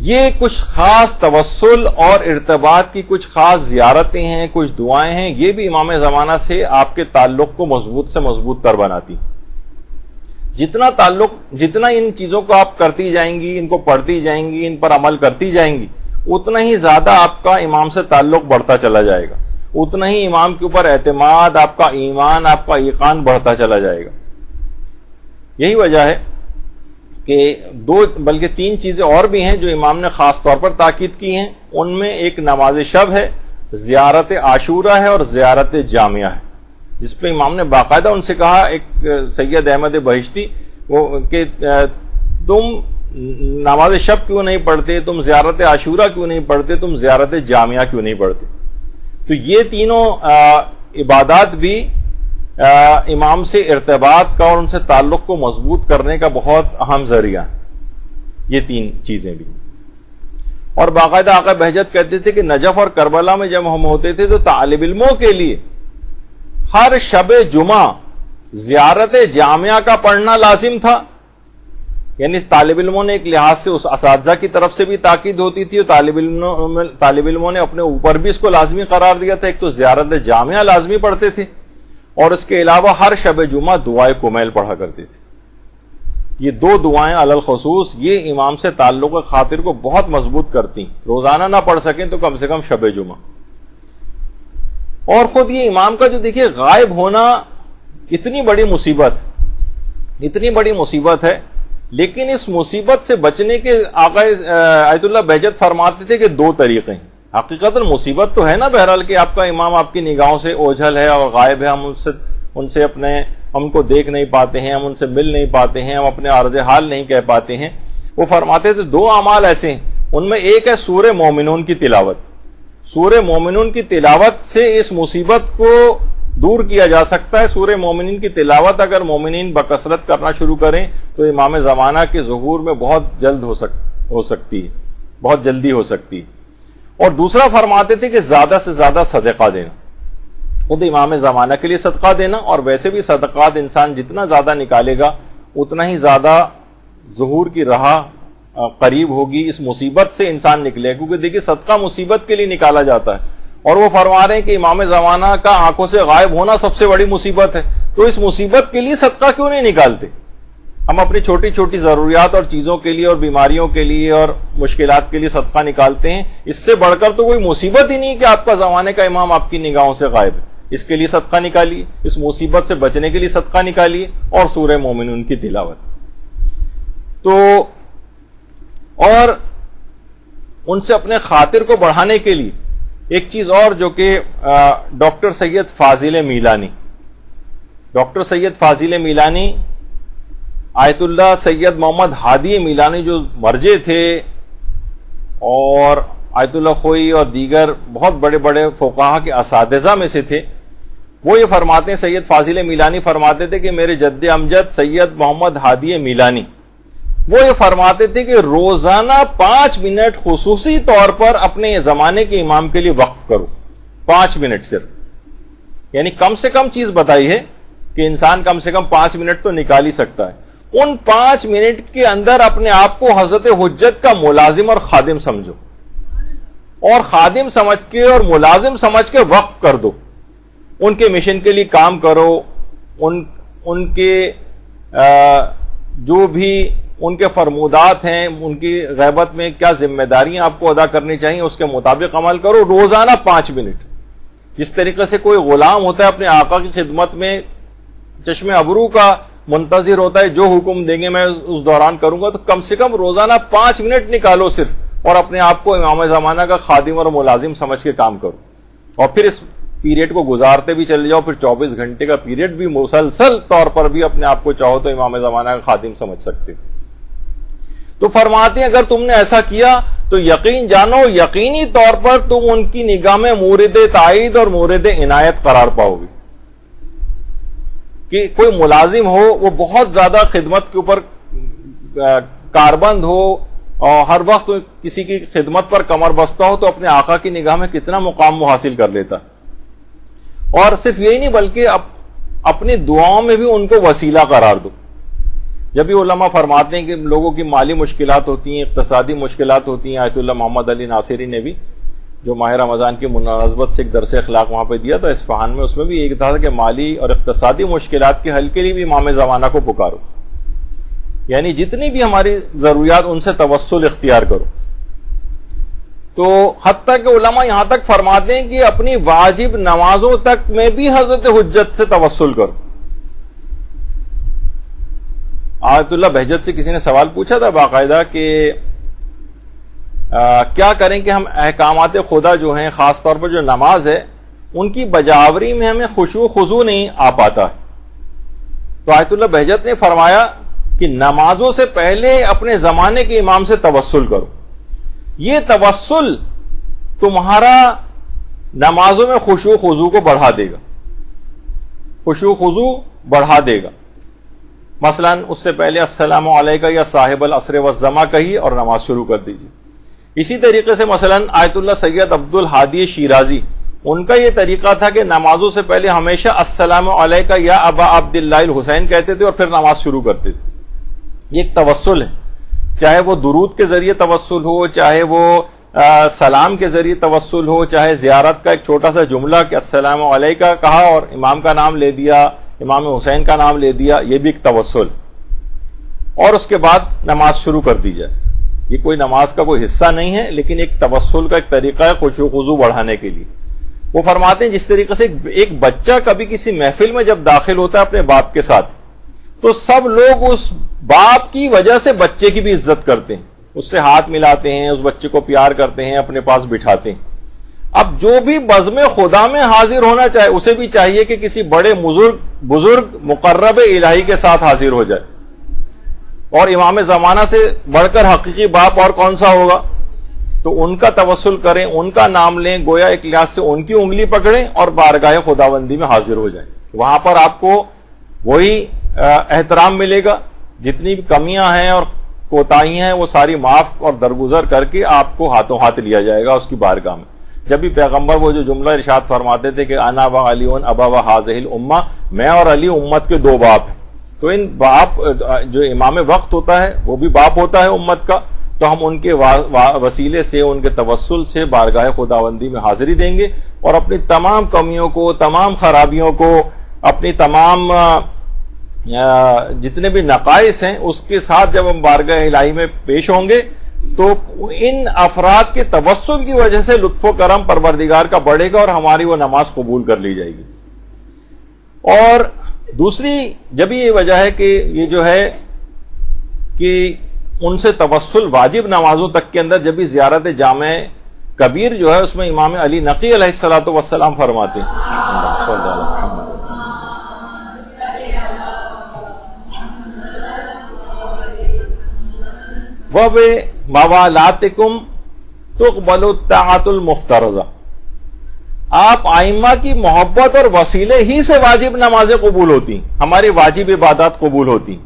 یہ کچھ خاص توسل اور ارتباط کی کچھ خاص زیارتیں ہیں، کچھ دعائیں ہیں، یہ بھی امام زمانہ سے آپ کے تعلق کو مضبوط سے مضبوط تر بناتی۔ جتنا ان چیزوں کو آپ کرتی جائیں گی، ان کو پڑھتی جائیں گی، ان پر عمل کرتی جائیں گی، اتنا ہی زیادہ آپ کا امام سے تعلق بڑھتا چلا جائے گا، اتنا ہی امام کے اوپر اعتماد، آپ کا ایمان، آپ کا یقین بڑھتا چلا جائے گا۔ یہی وجہ ہے کہ 2 بلکہ 3 چیزیں اور بھی ہیں جو امام نے خاص طور پر تاکید کی ہیں، ان میں ایک نماز شب ہے، زیارت عاشورہ ہے اور زیارت جامعہ ہے، جس پہ امام نے باقاعدہ ان سے کہا، ایک سید احمد بہشتی کہ تم نماز شب کیوں نہیں پڑھتے، تم زیارت عاشورہ کیوں نہیں پڑھتے، تم زیارت جامعہ کیوں نہیں پڑھتے۔ تو یہ تینوں عبادات بھی امام سے ارتباط کا اور ان سے تعلق کو مضبوط کرنے کا بہت اہم ذریعہ ہے، یہ 3 چیزیں بھی۔ اور باقاعدہ آقا بہجت کہتے تھے کہ نجف اور کربلا میں جب ہم ہوتے تھے تو طالب علموں کے لیے ہر شب جمعہ زیارت جامعہ کا پڑھنا لازم تھا، یعنی طالب علموں نے ایک لحاظ سے اس اساتذہ کی طرف سے بھی تاکید ہوتی تھی اور طالب علموں نے اپنے اوپر بھی اس کو لازمی قرار دیا تھا، ایک تو زیارت جامعہ لازمی پڑھتے تھے اور اس کے علاوہ ہر شب جمعہ دعائے کمیل پڑھا کرتے تھے۔ یہ 2 دعائیں علی الخصوص یہ امام سے تعلق خاطر کو بہت مضبوط کرتی ہیں، روزانہ نہ پڑھ سکیں تو کم سے کم شب جمعہ۔ اور خود یہ امام کا جو دیکھیے غائب ہونا اتنی بڑی مصیبت ہے، لیکن اس مصیبت سے بچنے کے آقا آیت اللہ بہجت فرماتے تھے کہ 2 طریقے ہیں۔ حقیقت مصیبت تو ہے نا بہرحال کہ آپ کا امام آپ کی نگاہوں سے اوجھل ہے اور غائب ہے، ہم ان سے ہم کو دیکھ نہیں پاتے ہیں، ہم ان سے مل نہیں پاتے ہیں، ہم اپنے عرض حال نہیں کہہ پاتے ہیں۔ وہ فرماتے تھے دو اعمال ایسے ہیں، ان میں ایک ہے سورہ مومنون کی تلاوت۔ سورہ مومنون کی تلاوت سے اس مصیبت کو دور کیا جا سکتا ہے۔ سورہ مومنین کی تلاوت اگر مومنین بکثرت کرنا شروع کریں تو امام زمانہ کے ظہور میں بہت جلد ہو سکتی ہے، بہت جلدی ہو سکتی ہے۔ اور دوسرا فرماتے تھے کہ زیادہ سے زیادہ صدقہ دینا، خود امام زمانہ کے لیے صدقہ دینا، اور ویسے بھی صدقات انسان جتنا زیادہ نکالے گا اتنا ہی زیادہ ظہور کی راہ قریب ہوگی، اس مصیبت سے انسان نکلے، کیونکہ دیکھیے صدقہ مصیبت کے لیے نکالا جاتا ہے، اور وہ فرما رہے ہیں کہ امام زمانہ کا آنکھوں سے غائب ہونا سب سے بڑی مصیبت ہے، تو اس مصیبت کے لیے صدقہ کیوں نہیں نکالتے؟ ہم اپنی چھوٹی چھوٹی ضروریات اور چیزوں کے لیے اور بیماریوں کے لیے اور مشکلات کے لیے صدقہ نکالتے ہیں، اس سے بڑھ کر تو کوئی مصیبت ہی نہیں کہ آپ کا زمانے کا امام آپ کی نگاہوں سے غائب ہے۔ اس کے لیے صدقہ نکالیے، اس مصیبت سے بچنے کے لیے صدقہ نکالیے، اور سورہ مومنون کی تلاوت۔ تو اور ان سے اپنے خاطر کو بڑھانے کے لیے ایک چیز اور جو کہ ڈاکٹر سید فاضل میلانی، ڈاکٹر سید فاضل میلانی آیت اللہ سید محمد ہادی میلانی جو مرجع تھے اور آیت اللہ خوئی اور دیگر بہت بڑے بڑے فقہا کے اساتذہ میں سے تھے، وہ یہ فرماتے ہیں، سید فاضل میلانی فرماتے تھے کہ میرے جد امجد سید محمد ہادی میلانی وہ یہ فرماتے تھے کہ روزانہ 5 منٹ خصوصی طور پر اپنے زمانے کے امام کے لیے وقف کرو، 5 منٹ صرف، یعنی کم سے کم چیز بتائی ہے کہ انسان کم سے کم 5 منٹ تو نکال ہی سکتا ہے۔ ان 5 منٹ کے اندر اپنے آپ کو حضرت حجت کا ملازم اور خادم سمجھو، اور خادم سمجھ کے اور ملازم سمجھ کے وقف کر دو، ان کے مشن کے لیے کام کرو، ان کے جو بھی ان کے فرمودات ہیں، ان کی غیبت میں کیا ذمہ داریاں آپ کو ادا کرنی چاہیے اس کے مطابق عمل کرو، روزانہ 5 منٹ۔ جس طریقے سے کوئی غلام ہوتا ہے اپنے آقا کی خدمت میں چشم ابرو کا منتظر ہوتا ہے، جو حکم دیں گے میں اس دوران کروں گا، تو کم سے کم روزانہ 5 منٹ نکالو صرف، اور اپنے آپ کو امام زمانہ کا خادم اور ملازم سمجھ کے کام کرو، اور پھر اس پیریڈ کو گزارتے بھی چلے جاؤ، پھر 24 گھنٹے کا پیریڈ بھی مسلسل طور پر بھی اپنے آپ کو چاہو تو امام زمانہ کا خادم سمجھ سکتے۔ تو فرماتے ہیں اگر تم نے ایسا کیا تو یقین جانو یقینی طور پر تم ان کی نگاہ میں مورد تائید اور مورد عنایت قرار پاؤ گے۔ کہ کوئی ملازم ہو وہ بہت زیادہ خدمت کے اوپر کاربند ہو اور ہر وقت کسی کی خدمت پر کمر بستہ ہو، تو اپنے آقا کی نگاہ میں کتنا مقام وہ حاصل کر لیتا، اور صرف یہی نہیں بلکہ اپنی دعاؤں میں بھی ان کو وسیلہ قرار دو۔ جب بھی علماء فرماتے ہیں کہ لوگوں کی مالی مشکلات ہوتی ہیں، اقتصادی مشکلات ہوتی ہیں، آیت اللہ محمد علی ناصری نے بھی جو ماہ رمضان کی مناسبت سے ایک درس اخلاق وہاں پہ دیا تھا اصفہان میں، اس میں بھی ایک تھا کہ مالی اور اقتصادی مشکلات کے حل کے لیے بھی امام زمانہ کو پکارو، یعنی جتنی بھی ہماری ضروریات ان سے توسل اختیار کرو۔ تو حتیٰ کہ علماء یہاں تک فرماتے ہیں کہ اپنی واجب نمازوں تک میں بھی حضرت حجت سے توسل کرو۔ آیت اللہ بہجت سے کسی نے سوال پوچھا تھا باقاعدہ کہ کیا کریں کہ ہم احکامات خدا جو ہیں، خاص طور پر جو نماز ہے، ان کی بجاوری میں ہمیں خشوع خضوع نہیں آ پاتا۔ تو آیت اللہ بہجت نے فرمایا کہ نمازوں سے پہلے اپنے زمانے کے امام سے توسل کرو، یہ توسل تمہارا نمازوں میں خشوع خضوع کو بڑھا دے گا، خشوع خضوع بڑھا دے گا۔ مثلا اس سے پہلے السلام علیکہ یا صاحب العصر والزماں کہیے اور نماز شروع کر دیجیے۔ اسی طریقے سے مثلا آیت اللہ سید عبد الحادی شیرازی، ان کا یہ طریقہ تھا کہ نمازوں سے پہلے ہمیشہ السلام علیکہ یا ابا عبداللہ الحسین کہتے تھے اور پھر نماز شروع کرتے تھے۔ یہ ایک توسل ہے، چاہے وہ درود کے ذریعے توسل ہو، چاہے وہ سلام کے ذریعے توسل ہو، چاہے زیارت کا ایک چھوٹا سا جملہ کہ السلام علیکہ کہا اور امام کا نام لے دیا، امام حسین کا نام لے دیا، یہ بھی ایک توسل، اور اس کے بعد نماز شروع کر دی جائے۔ یہ کوئی نماز کا کوئی حصہ نہیں ہے، لیکن ایک توسل کا ایک طریقہ ہے خشوع خضوع بڑھانے کے لیے۔ وہ فرماتے ہیں جس طریقے سے ایک بچہ کبھی کسی محفل میں جب داخل ہوتا ہے اپنے باپ کے ساتھ، تو سب لوگ اس باپ کی وجہ سے بچے کی بھی عزت کرتے ہیں، اس سے ہاتھ ملاتے ہیں، اس بچے کو پیار کرتے ہیں، اپنے پاس بٹھاتے ہیں۔ اب جو بھی بزم خدا میں حاضر ہونا چاہے اسے بھی چاہیے کہ کسی بڑے بزرگ مقرب الہی کے ساتھ حاضر ہو جائے. اور امام زمانہ سے بڑھ کر حقیقی باپ اور کون سا ہوگا؟ تو ان کا توسل کریں، ان کا نام لیں، گویا ایک لحاظ سے ان کی انگلی پکڑیں اور بارگاہ خداوندی میں حاضر ہو جائیں. وہاں پر آپ کو وہی احترام ملے گا، جتنی بھی کمیاں ہیں اور کوتاہیاں ہیں وہ ساری معاف اور درگزر کر کے آپ کو ہاتھوں ہاتھ لیا جائے گا اس کی بارگاہ میں. جب بھی پیغمبر وہ جو جملہ ارشاد فرماتے تھے کہ انا و علی ابا و حاذہ الامہ، میں اور علی امت کے دو باپ ہیں، تو ان باپ جو امام وقت ہوتا ہے وہ بھی باپ ہوتا ہے امت کا، تو ہم ان کے وسیلے سے، ان کے توسل سے بارگاہ خداوندی میں حاضری دیں گے اور اپنی تمام کمیوں کو، تمام خرابیوں کو، اپنی تمام جتنے بھی نقائص ہیں اس کے ساتھ جب ہم بارگاہ الہی میں پیش ہوں گے تو ان افراد کے توسل کی وجہ سے لطف و کرم پروردگار کا بڑھے گا اور ہماری وہ نماز قبول کر لی جائے گی. اور دوسری جب یہ وجہ ہے کہ یہ جو ہے کہ ان سے توسل واجب نمازوں تک کے اندر جب بھی زیارت جامع کبیر جو ہے اس میں امام علی نقی علیہ الصلوۃ والسلام فرماتے ہیں وَبِمَوَالَاتِكُمْ تُقْبَلُ الطَّاعَةُ الْمُفْتَرَضَةُ، آپ ائمہ کی محبت اور وسیلے ہی سے واجب نمازیں قبول ہوتی، ہماری واجب عبادات قبول ہوتی.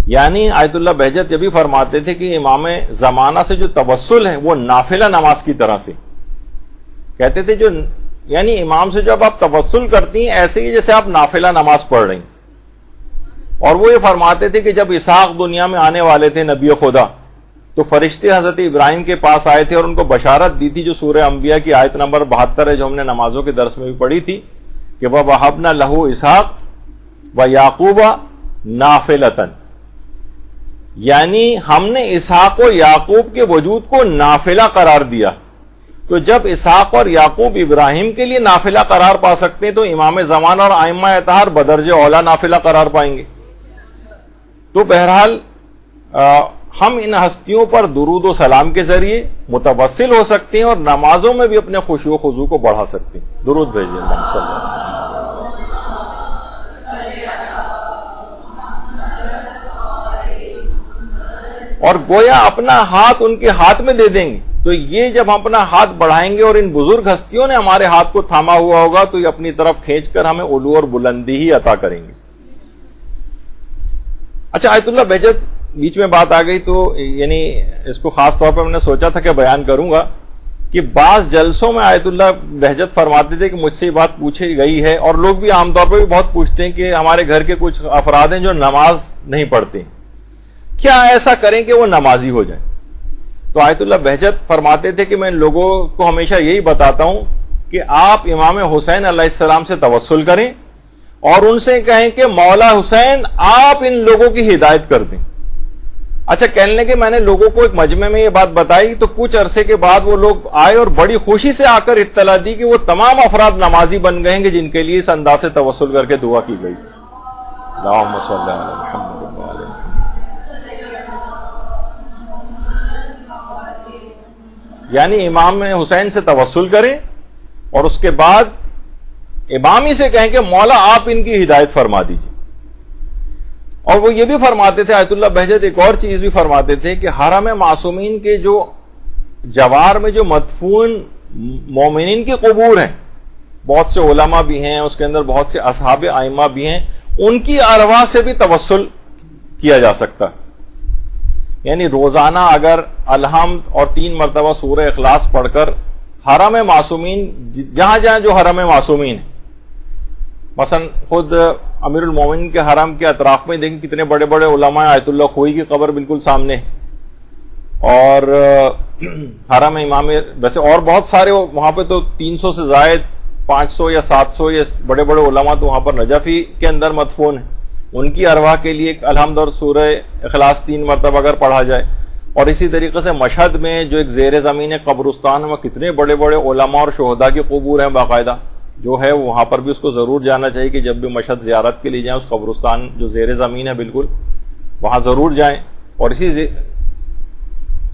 یعنی آیت اللہ بہجت یہ بھی فرماتے تھے کہ امام زمانہ سے جو توسل ہے وہ نافلہ نماز کی طرح سے، کہتے تھے جو یعنی امام سے جب آپ توسل کرتی ہیں ایسے ہی جیسے آپ نافلہ نماز پڑھ رہی. اور وہ یہ فرماتے تھے کہ جب اسحاق دنیا میں آنے والے تھے نبی خدا تو فرشتے حضرت ابراہیم کے پاس آئے تھے اور ان کو بشارت دی تھی جو سورہ انبیاء کی آیت نمبر 72 ہے جو ہم نے نمازوں کے درس میں بھی پڑھی تھی کہ وَوَهَبْنَا لَهُ اسحاق وَيَعْقُوبَ نَافِلَةً، یعنی ہم نے اسحاق و یعقوب کے وجود کو نافلہ قرار دیا. تو جب اسحاق اور یعقوب ابراہیم کے لیے نافلہ قرار پا سکتے ہیں تو امام زمان اور ائمہ اطہار بدرجہ اولا نافلہ قرار پائیں گے. تو بہرحال ہم ان ہستیوں پر درود و سلام کے ذریعے متوسل ہو سکتے ہیں اور نمازوں میں بھی اپنے خشوع و خضوع کو بڑھا سکتے ہیں. درود بھیجیے اللہ صلی اللہ علیہ وسلم. اور گویا اپنا ہاتھ ان کے ہاتھ میں دے دیں گے. تو یہ جب ہم اپنا ہاتھ بڑھائیں گے اور ان بزرگ ہستیوں نے ہمارے ہاتھ کو تھاما ہوا ہوگا تو یہ اپنی طرف کھینچ کر ہمیں علو اور بلندی ہی عطا کریں گے. اچھا آیت اللہ بہجت بیچ میں بات آ گئی تو یعنی اس کو خاص طور پر میں نے سوچا تھا کہ بیان کروں گا کہ بعض جلسوں میں آیت اللہ بہجت فرماتے تھے کہ مجھ سے یہ بات پوچھی گئی ہے اور لوگ بھی عام طور پر بھی بہت پوچھتے ہیں کہ ہمارے گھر کے کچھ افراد ہیں جو نماز نہیں پڑھتے، کیا ایسا کریں کہ وہ نمازی ہو جائیں؟ تو آیت اللہ بہجت فرماتے تھے کہ میں لوگوں کو ہمیشہ یہی بتاتا ہوں کہ آپ امام حسین علیہ السلام سے توسل کریں اور ان سے کہیں کہ مولا حسین آپ ان لوگوں کی ہدایت کر دیں. اچھا کہنے لگے میں نے لوگوں کو ایک مجمع میں یہ بات بتائی تو کچھ عرصے کے بعد وہ لوگ آئے اور بڑی خوشی سے آ کر اطلاع دی کہ وہ تمام افراد نمازی بن گئے ہیں کہ جن کے لیے اس انداز سے توسل کر کے دعا کی گئی تھی. اللہم صلی علی محمد وعلی محمد. یعنی امام حسین سے توسل کریں اور اس کے بعد امام ہی سے کہیں کہ مولا آپ ان کی ہدایت فرما دیجیے. اور وہ یہ بھی فرماتے تھے آیت اللہ بہجت ایک اور چیز بھی فرماتے تھے کہ حرم معصومین کے جو جوار میں جو مدفون مومنین کی قبور ہیں، بہت سے علماء بھی ہیں اس کے اندر، بہت سے اصحاب ائمہ بھی ہیں، ان کی ارواح سے بھی توسل کیا جا سکتا. یعنی روزانہ اگر الحمد اور 3 مرتبہ سورہ اخلاص پڑھ کر حرم معصومین جہاں جہاں جو حرم معصومین ہیں، مثلا خود امیر المومنین کے حرم کے اطراف میں دیکھیں کتنے بڑے بڑے علماء ہیں. آیت اللہ خوئی کی قبر بالکل سامنے، اور حرم امام ویسے اور بہت سارے وہاں پہ تو 300 سے زائد 500 یا 700 یا بڑے بڑے علماء تو وہاں پر نجفی کے اندر مدفون ہیں. ان کی ارواح کے لیے الحمد اور سورہ اخلاص 3 مرتبہ اگر پڑھا جائے. اور اسی طریقے سے مشہد میں جو ایک زیر زمین قبرستان ہے، وہ کتنے بڑے بڑے علماء اور شہداء کی قبور ہیں باقاعدہ، جو ہے وہاں پر بھی اس کو ضرور جانا چاہیے کہ جب بھی مشہد زیارت کے لیے جائیں اس قبرستان جو زیر زمین ہے بالکل وہاں ضرور جائیں. اور اسی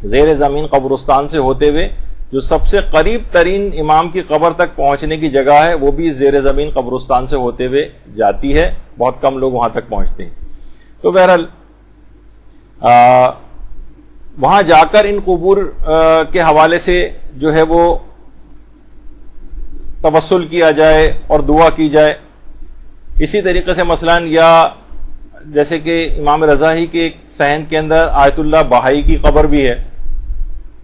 زیر زمین قبرستان سے ہوتے ہوئے جو سب سے قریب ترین امام کی قبر تک پہنچنے کی جگہ ہے وہ بھی زیر زمین قبرستان سے ہوتے ہوئے جاتی ہے، بہت کم لوگ وہاں تک پہنچتے ہیں۔ تو بہرحال وہاں جا کر ان قبور کے حوالے سے جو ہے وہ توسل کیا جائے اور دعا کی جائے۔ اسی طریقے سے مثلاً یا جیسے کہ امام رضا ہی کے صحن کے اندر آیت اللہ بہائی کی قبر بھی ہے،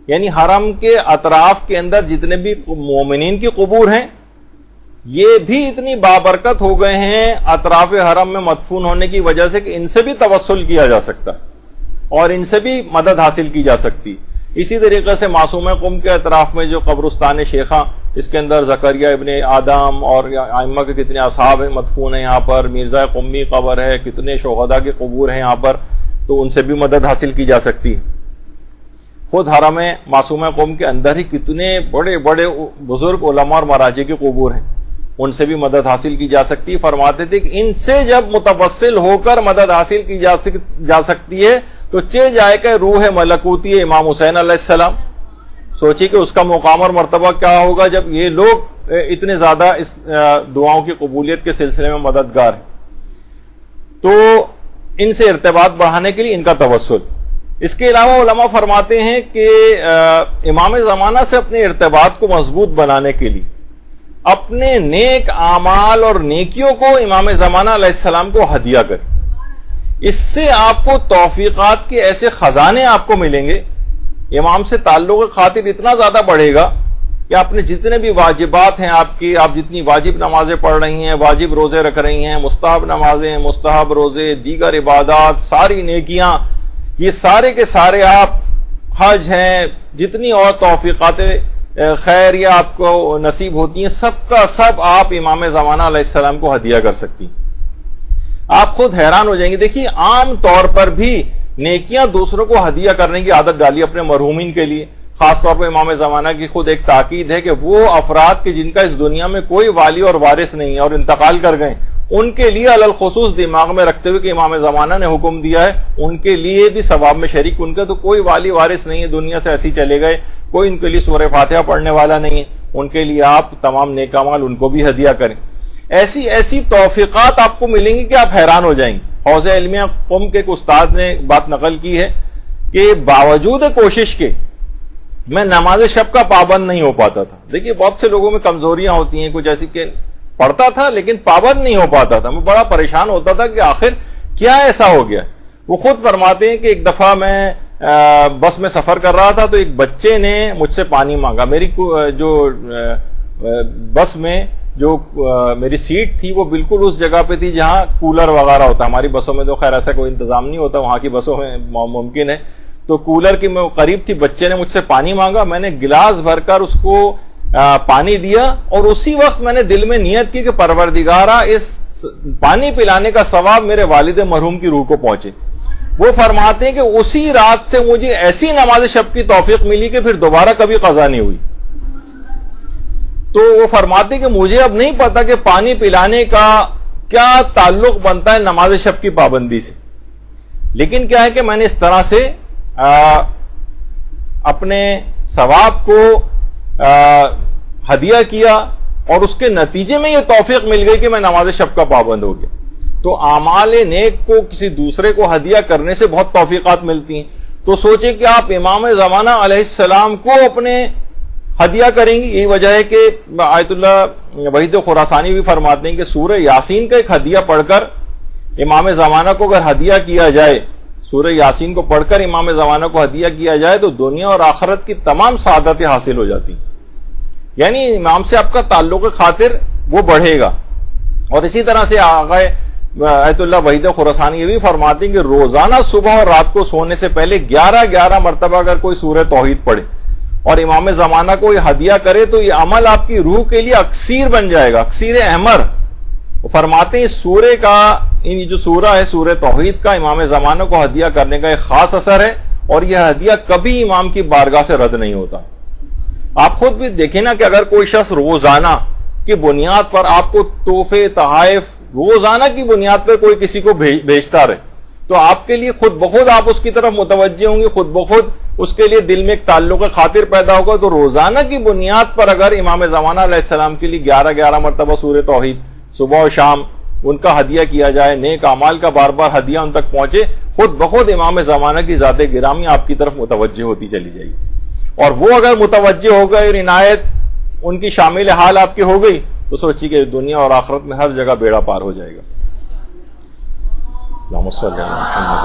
یعنی حرم کے اطراف کے اندر جتنے بھی مومنین کی قبور ہیں یہ بھی اتنی بابرکت ہو گئے ہیں اطراف حرم میں مدفون ہونے کی وجہ سے کہ ان سے بھی توسل کیا جا سکتا اور ان سے بھی مدد حاصل کی جا سکتی۔ اسی طریقے سے معصوم قم کے اطراف میں جو قبرستان شیخاں، اس کے اندر زکریا ابن آدم اور ائمہ کے کتنے اصحاب ہیں مدفون ہیں یہاں پر، مرزا قمی قبر ہے، کتنے شہداء کے قبور ہیں یہاں پر، تو ان سے بھی مدد حاصل کی جا سکتی ہے۔ خود حرم معصوم قوم کے اندر ہی کتنے بڑے بڑے بزرگ علماء اور مراجع کی قبور ہیں، ان سے بھی مدد حاصل کی جا سکتی ہے۔ فرماتے تھے کہ ان سے جب متوسل ہو کر مدد حاصل کی جا سکتی ہے تو چہ جائے کہ روح ملکوتی امام حسین علیہ السلام، سوچی کہ اس کا مقام اور مرتبہ کیا ہوگا جب یہ لوگ اتنے زیادہ اس دعاؤں کی قبولیت کے سلسلے میں مددگار ہیں۔ تو ان سے ارتباط بڑھانے کے لیے ان کا توسل۔ اس کے علاوہ علماء فرماتے ہیں کہ امام زمانہ سے اپنے ارتباط کو مضبوط بنانے کے لیے اپنے نیک اعمال اور نیکیوں کو امام زمانہ علیہ السلام کو ہدیہ کریں، اس سے آپ کو توفیقات کے ایسے خزانے آپ کو ملیں گے، امام سے تعلق خاطر اتنا زیادہ بڑھے گا کہ آپ نے جتنے بھی واجبات ہیں آپ جتنی واجب نمازیں پڑھ رہی ہیں، واجب روزے رکھ رہی ہیں، مستحب نمازیں، مستحب روزے، دیگر عبادات، ساری نیکیاں، یہ سارے کے سارے آپ، حج ہیں، جتنی اور توفیقات خیر یا آپ کو نصیب ہوتی ہیں، سب کا سب آپ امام زمانہ علیہ السلام کو ہدیہ کر سکتی ہیں۔ آپ خود حیران ہو جائیں گے۔ دیکھیے عام طور پر بھی نیکیاں دوسروں کو ہدیہ کرنے کی عادت ڈالی اپنے مرحومین کے لیے، خاص طور پر امام زمانہ کی خود ایک تاکید ہے کہ وہ افراد کے جن کا اس دنیا میں کوئی والی اور وارث نہیں ہے اور انتقال کر گئے، ان کے لیے علی الخصوص دماغ میں رکھتے ہوئے کہ امام زمانہ نے حکم دیا ہے ان کے لیے بھی ثواب میں شریک، ان کا تو کوئی والی وارث نہیں ہے، دنیا سے ایسے چلے گئے، کوئی ان کے لیے سورہ فاتحہ پڑھنے والا نہیں ہے، ان کے لیے آپ تمام نیک اعمال ان کو بھی ہدیہ کریں۔ ایسی توفیقات آپ کو ملیں گی کہ آپ حیران ہو جائیں گے۔ حوزہ علمیہ قم کے ایک استاد نے بات نقل کی ہے کہ باوجود کوشش کے میں نماز شب کا پابند نہیں ہو پاتا تھا۔ دیکھیے بہت سے لوگوں میں کمزوریاں ہوتی ہیں، کچھ ایسی کہ پڑھتا تھا لیکن پابند نہیں ہو پاتا تھا، میں بڑا پریشان ہوتا تھا کہ آخر کیا ایسا ہو گیا۔ وہ خود فرماتے ہیں کہ ایک دفعہ میں بس میں سفر کر رہا تھا تو ایک بچے نے مجھ سے پانی مانگا، میری جو بس میں جو میری سیٹ تھی وہ بالکل اس جگہ پہ تھی جہاں کولر وغیرہ ہوتا ہے، ہماری بسوں میں تو خیر ایسا کوئی انتظام نہیں ہوتا، وہاں کی بسوں میں ممکن ہے، تو کولر کی میں قریب تھی، بچے نے مجھ سے پانی مانگا، میں نے گلاس بھر کر اس کو پانی دیا اور اسی وقت میں نے دل میں نیت کی کہ پروردگارہ اس پانی پلانے کا ثواب میرے والد مرحوم کی روح کو پہنچے۔ وہ فرماتے ہیں کہ اسی رات سے مجھے ایسی نماز شب کی توفیق ملی کہ پھر دوبارہ کبھی قضا نہیں ہوئی۔ تو وہ فرماتے ہیں کہ مجھے اب نہیں پتا کہ پانی پلانے کا کیا تعلق بنتا ہے نماز شب کی پابندی سے، لیکن کیا ہے کہ میں نے اس طرح سے اپنے ثواب کو ہدیہ کیا اور اس کے نتیجے میں یہ توفیق مل گئی کہ میں نماز شب کا پابند ہو گیا۔ تو اعمال نیک کو کسی دوسرے کو ہدیہ کرنے سے بہت توفیقات ملتی ہیں۔ تو سوچیں کہ آپ امام زمانہ علیہ السلام کو اپنے ہدیہ کریں گی۔ یہی وجہ ہے کہ آیت اللہ وحید خراسانی بھی فرماتے ہیں کہ سورہ یاسین کا ایک ہدیہ پڑھ کر امام زمانہ کو اگر ہدیہ کیا جائے، سورہ یاسین کو پڑھ کر امام زمانہ کو ہدیہ کیا جائے تو دنیا اور آخرت کی تمام سعادتیں حاصل ہو جاتی ہیں، یعنی امام سے آپ کا تعلق خاطر وہ بڑھے گا۔ اور اسی طرح سے آقا آیت اللہ وحید خراسانی یہ بھی فرماتے ہیں کہ روزانہ صبح اور رات کو سونے سے پہلے 11 مرتبہ اگر کوئی سورہ توحید پڑھے اور امام زمانہ کو یہ ہدیہ کرے تو یہ عمل آپ کی روح کے لیے اکسیر بن جائے گا، اکسیر احمر۔ وہ فرماتے ہیں اس سورے کا، یہ جو سورہ ہے سورہ توحید کا، امام زمانہ کو ہدیہ کرنے کا ایک خاص اثر ہے اور یہ ہدیہ کبھی امام کی بارگاہ سے رد نہیں ہوتا۔ آپ خود بھی دیکھیں نا کہ اگر کوئی شخص روزانہ کی بنیاد پر آپ کو تحفے تحائف روزانہ کی بنیاد پر کوئی کسی کو بھیجتا رہے تو آپ کے لیے خود بخود آپ اس کی طرف متوجہ ہوں گے, خود بخود اس کے لیے دل میں ایک تعلق خاطر پیدا ہوگا. تو روزانہ کی بنیاد پر اگر امام زمانہ علیہ السلام کے لیے 11 مرتبہ سورہ توحید صبح و شام ان کا ہدیہ کیا جائے, نیک اعمال کا بار بار ہدیہ ان تک پہنچے, خود بخود امام زمانہ کی ذات گرامی آپ کی طرف متوجہ ہوتی چلی جائے گی. اور وہ اگر متوجہ ہو گئے اور عنایت ان کی شامل حال آپ کی ہو گئی تو سوچیے کہ دنیا اور آخرت میں ہر جگہ بیڑا پار ہو جائے گا. اللہم صلی علی محمد.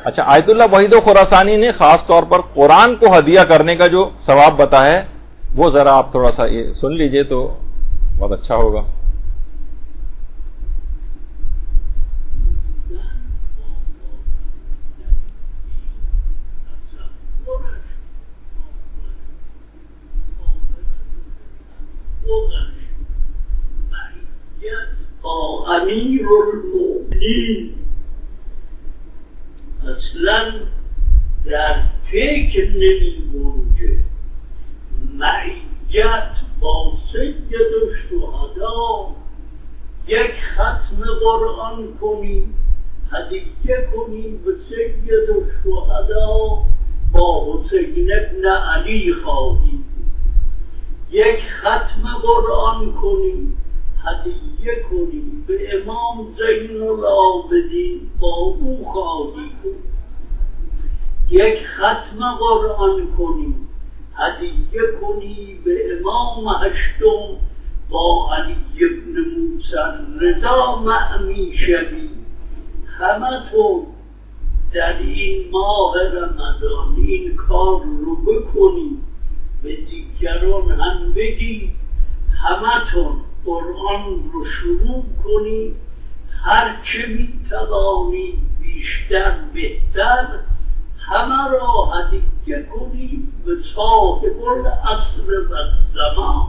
اچھا, آیت اللہ وحید خراسانی نے خاص طور پر قرآن کو ہدیہ کرنے کا جو ثواب بتایا ہے وہ ذرا آپ تھوڑا سا یہ سن لیجئے تو بہت اچھا ہوگا. امیر المؤمنین اصلا در فکر نمی گنجه معیت با سید الشهدا یک ختم قرآن کنیم هدیه کنیم به سید الشهدا با حسین ابن علی خواهیم, یک ختم قرآن کنیم هدیه کنیم به امام زین العابدین با او خواهی کنیم, یک ختم قرآن کنیم هدیه کنیم به امام هشتم با علی ابن موسی رضا مأمی شوی. همتون در این ماه رمضان این کار رو بکنید, به دیگران هم بگید, همتون قرآن رو شروع کنید, هرچه میتوانید بیشتر بهتر, همه را هدیه کنید به صاحب العصر و الزمان.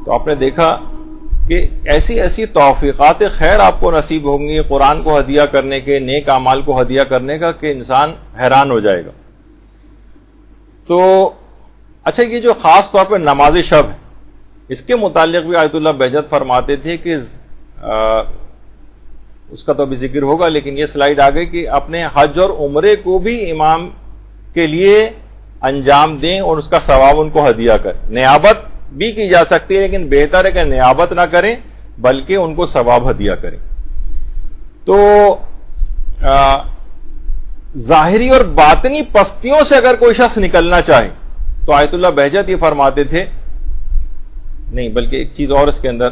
تو آپ نے دیکھا کہ ایسی ایسی توفیقات خیر آپ کو نصیب ہوں گی قرآن کو ہدیہ کرنے کے, نیک اعمال کو ہدیہ کرنے کا, کہ انسان حیران ہو جائے گا. تو اچھا, یہ جو خاص طور پہ نماز شب ہے اس کے متعلق بھی آیت اللہ بہجت فرماتے تھے کہ اس کا تو ابھی ذکر ہوگا, لیکن یہ سلائیڈ آ گئی کہ اپنے حج اور عمرے کو بھی امام کے لیے انجام دیں اور اس کا ثواب ان کو ہدیہ کریں. نیابت بھی کی جا سکتی ہے لیکن بہتر ہے کہ نیابت نہ کریں بلکہ ان کو ثواب ہدیہ کریں. تو ظاہری اور باطنی پستیوں سے اگر کوئی شخص نکلنا چاہے تو آیت اللہ بہجت یہ فرماتے تھے, نہیں بلکہ ایک چیز اور اس کے اندر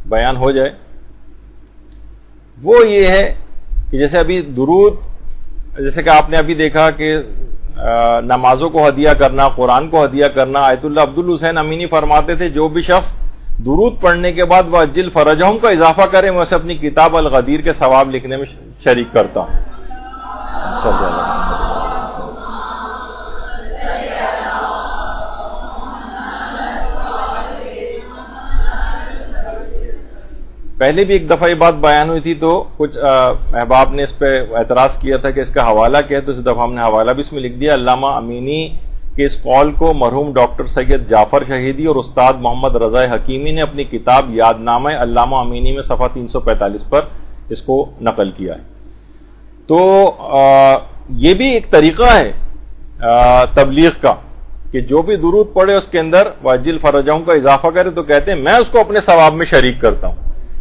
بیان ہو جائے, وہ یہ ہے کہ جیسے ابھی درود, جیسے کہ آپ نے ابھی دیکھا کہ نمازوں کو ہدیہ کرنا, قرآن کو ہدیہ کرنا, آیت اللہ عبد الحسین امینی فرماتے تھے جو بھی شخص درود پڑھنے کے بعد وَأَجِّلْ فَرَجَهُمْ کا اضافہ کرے میں اسے اپنی کتاب الغدیر کے ثواب لکھنے میں شریک کرتا ہوں. پہلے بھی ایک دفعہ یہ بات بیان ہوئی تھی تو کچھ احباب نے اس پہ اعتراض کیا تھا کہ اس کا حوالہ کیا ہے, تو اس دفعہ ہم نے حوالہ بھی اس میں لکھ دیا. علامہ امینی کے اس قول کو مرحوم ڈاکٹر سید جعفر شہیدی اور استاد محمد رضا حکیمی نے اپنی کتاب یادنامہ علامہ امینی میں صفحہ 345 پر اس کو نقل کیا ہے. تو یہ بھی ایک طریقہ ہے تبلیغ کا کہ جو بھی درود پڑھے اس کے اندر وَأَجِّلْ فَرَجَهُمْ کا اضافہ کرے تو کہتے ہیں میں اس کو اپنے ثواب میں شریک کرتا ہوں.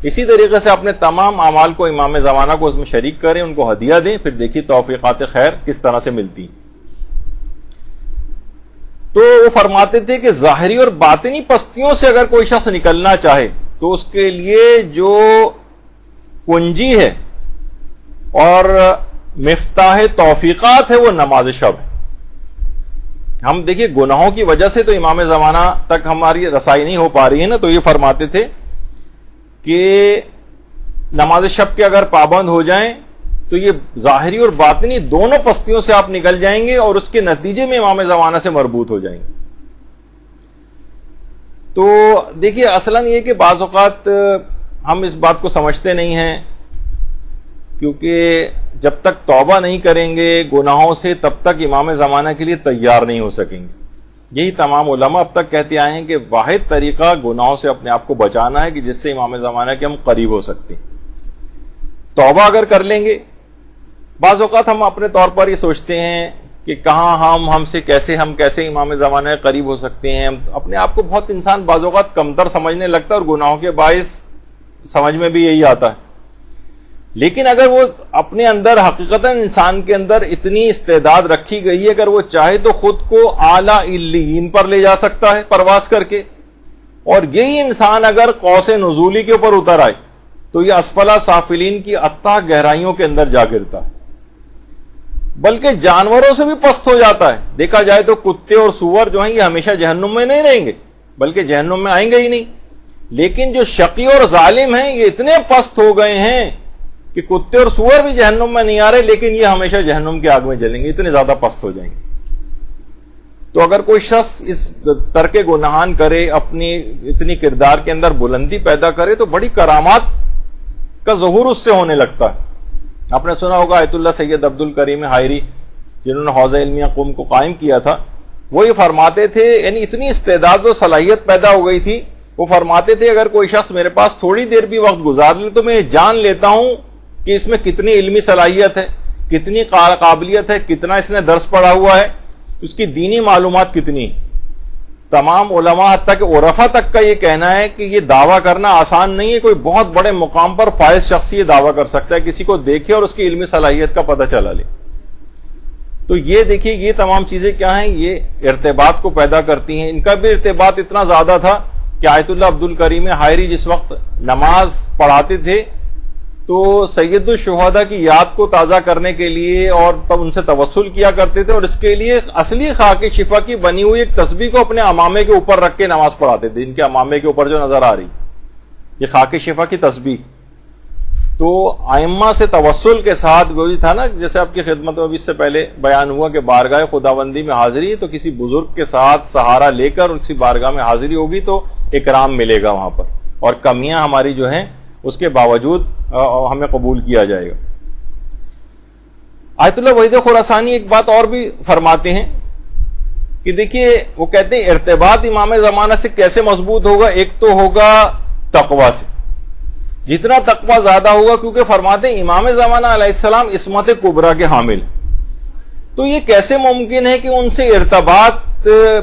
اسی طریقے سے اپنے تمام اعمال کو امام زمانہ کو اس میں شریک کریں, ان کو ہدیہ دیں, پھر دیکھیے توفیقات خیر کس طرح سے ملتی. تو وہ فرماتے تھے کہ ظاہری اور باطنی پستیوں سے اگر کوئی شخص نکلنا چاہے تو اس کے لیے جو کنجی ہے اور مفتاح توفیقات ہے وہ نماز شب ہے. ہم دیکھیے گناہوں کی وجہ سے تو امام زمانہ تک ہماری رسائی نہیں ہو پا رہی ہے نا, تو یہ فرماتے تھے کہ نماز شب کے اگر پابند ہو جائیں تو یہ ظاہری اور باطنی دونوں پستیوں سے آپ نکل جائیں گے اور اس کے نتیجے میں امام زمانہ سے مربوط ہو جائیں گے. تو دیکھیے اصلاً یہ کہ بعض اوقات ہم اس بات کو سمجھتے نہیں ہیں، کیونکہ جب تک توبہ نہیں کریں گے گناہوں سے تب تک امام زمانہ کے لیے تیار نہیں ہو سکیں گے. یہی تمام علماء اب تک کہتے آئے ہیں کہ واحد طریقہ گناہوں سے اپنے آپ کو بچانا ہے کہ جس سے امام زمانہ کے ہم قریب ہو سکتے ہیں. توبہ اگر کر لیں گے، بعض اوقات ہم اپنے طور پر یہ سوچتے ہیں کہ کہاں ہم کیسے امام زمانہ کے قریب ہو سکتے ہیں. اپنے آپ کو بہت انسان بعض اوقات کمتر سمجھنے لگتا ہے اور گناہوں کے باعث سمجھ میں بھی یہی آتا ہے. لیکن اگر وہ اپنے اندر حقیقتاً انسان کے اندر اتنی استعداد رکھی گئی ہے، اگر وہ چاہے تو خود کو اعلیٰ علیین پر لے جا سکتا ہے پرواز کر کے، اور یہی انسان اگر قوس نزولی کے اوپر اتر آئے تو یہ اسفلا سافلین کی اتھاہ گہرائیوں کے اندر جا گرتا ہے، بلکہ جانوروں سے بھی پست ہو جاتا ہے. دیکھا جائے تو کتے اور سور جو ہیں یہ ہمیشہ جہنم میں نہیں رہیں گے، بلکہ جہنم میں آئیں گے ہی نہیں. لیکن جو شقی اور ظالم ہیں یہ اتنے پست ہو گئے ہیں کہ کتے اور سور بھی جہنم میں نہیں آ رہے، لیکن یہ ہمیشہ جہنم کی آگ میں جلیں گے، اتنے زیادہ پست ہو جائیں گے. تو اگر کوئی شخص اس ترک گناہان کرے، اپنی اتنی کردار کے اندر بلندی پیدا کرے، تو بڑی کرامات کا ظہور اس سے ہونے لگتا ہے. آپ نے سنا ہوگا آیت اللہ سید عبد الکریم حائری، جنہوں نے حوزہ علمیہ قم کو قائم کیا تھا، وہ یہ فرماتے تھے، یعنی اتنی استعداد و صلاحیت پیدا ہو گئی تھی، وہ فرماتے تھے اگر کوئی شخص میرے پاس تھوڑی دیر بھی وقت گزار لے تو میں یہ جان لیتا ہوں کہ اس میں کتنی علمی صلاحیت ہے، کتنی قابلیت ہے، کتنا اس نے درس پڑھا ہوا ہے، اس کی دینی معلومات کتنی. تمام علماء حتیٰ کہ عرفا تک کا یہ کہنا ہے کہ یہ دعویٰ کرنا آسان نہیں ہے. کوئی بہت بڑے مقام پر فائز شخص یہ دعویٰ کر سکتا ہے، کسی کو دیکھے اور اس کی علمی صلاحیت کا پتہ چلا لے. تو یہ دیکھیے یہ تمام چیزیں کیا ہیں، یہ ارتباط کو پیدا کرتی ہیں. ان کا بھی ارتباط اتنا زیادہ تھا کہ آیت اللہ عبد الکریم حائری جس وقت نماز پڑھاتے تھے تو سید الشہداء کی یاد کو تازہ کرنے کے لیے اور تب ان سے توسل کیا کرتے تھے، اور اس کے لیے اصلی خاک شفا کی بنی ہوئی ایک تسبیح کو اپنے امامے کے اوپر رکھ کے نماز پڑھاتے تھے. ان کے امامے کے اوپر جو نظر آ رہی یہ خاک شفا کی تسبیح. تو ائمہ سے توسل کے ساتھ وہی تھا نا، جیسے آپ کی خدمت میں بھی اس سے پہلے بیان ہوا کہ بارگاہ خداوندی میں حاضری تو کسی بزرگ کے ساتھ سہارا لے کر کسی بارگاہ میں حاضری ہوگی تو اکرام ملے گا وہاں پر، اور کمیاں ہماری جو ہیں اس کے باوجود ہمیں قبول کیا جائے گا. آیت اللہ وحید خراسانی ایک بات اور بھی فرماتے ہیں کہ دیکھیے وہ کہتے ہیں ارتباط امام زمانہ سے کیسے مضبوط ہوگا. ایک تو ہوگا تقوی سے، جتنا تقوی زیادہ ہوگا، کیونکہ فرماتے ہیں امام زمانہ علیہ السلام عصمت کبریٰ کے حامل، تو یہ کیسے ممکن ہے کہ ان سے ارتباط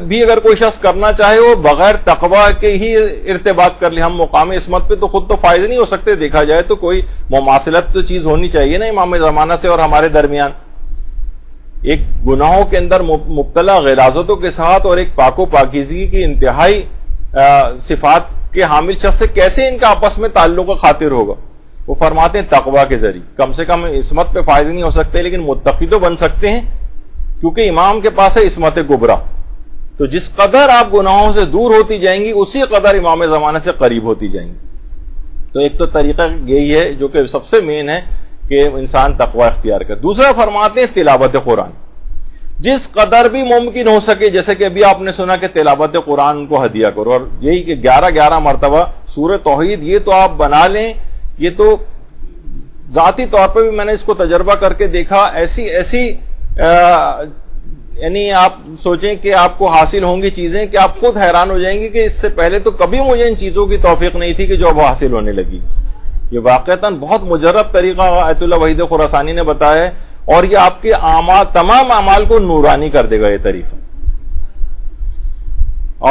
بھی اگر کوئی شخص کرنا چاہے وہ بغیر تقوی کے ہی ارتباط کر لے. ہم مقام عصمت پہ تو خود تو فائز نہیں ہو سکتے، دیکھا جائے تو کوئی مماثلت تو چیز ہونی چاہیے نا امام زمانہ سے اور ہمارے درمیان. ایک گناہوں کے اندر مبتلا غلاظتوں کے ساتھ اور ایک پاک و پاکیزگی کی انتہائی صفات کے حامل شخص سے کیسے ان کا آپس میں تعلق و خاطر ہوگا. وہ فرماتے ہیں تقوی کے ذریعے. کم سے کم عصمت پہ فائز نہیں ہو سکتے لیکن متقی تو بن سکتے ہیں، کیونکہ امام کے پاس ہے عصمت کبریٰ. تو جس قدر آپ گناہوں سے دور ہوتی جائیں گی اسی قدر امام زمانہ سے قریب ہوتی جائیں گی. تو ایک تو طریقہ یہی ہے جو کہ سب سے مین ہے کہ انسان تقوی اختیار کرے. دوسرا فرماتے ہیں تلاوت قرآن، جس قدر بھی ممکن ہو سکے. جیسے کہ ابھی آپ نے سنا کہ تلاوت قرآن کو ہدیہ کرو، اور یہی کہ 11 مرتبہ سورہ توحید یہ تو آپ بنا لیں. یہ تو ذاتی طور پہ بھی میں نے اس کو تجربہ کر کے دیکھا، ایسی یعنی آپ سوچیں کہ آپ کو حاصل ہوں گی چیزیں کہ آپ خود حیران ہو جائیں گے کہ اس سے پہلے تو کبھی مجھے ان چیزوں کی توفیق نہیں تھی کہ جو اب حاصل ہونے لگی. یہ واقعتاً بہت مجرب طریقہ آیت اللہ وحید خراسانی نے بتایا ہے، اور یہ آپ کے تمام اعمال کو نورانی کر دے گا یہ طریقہ.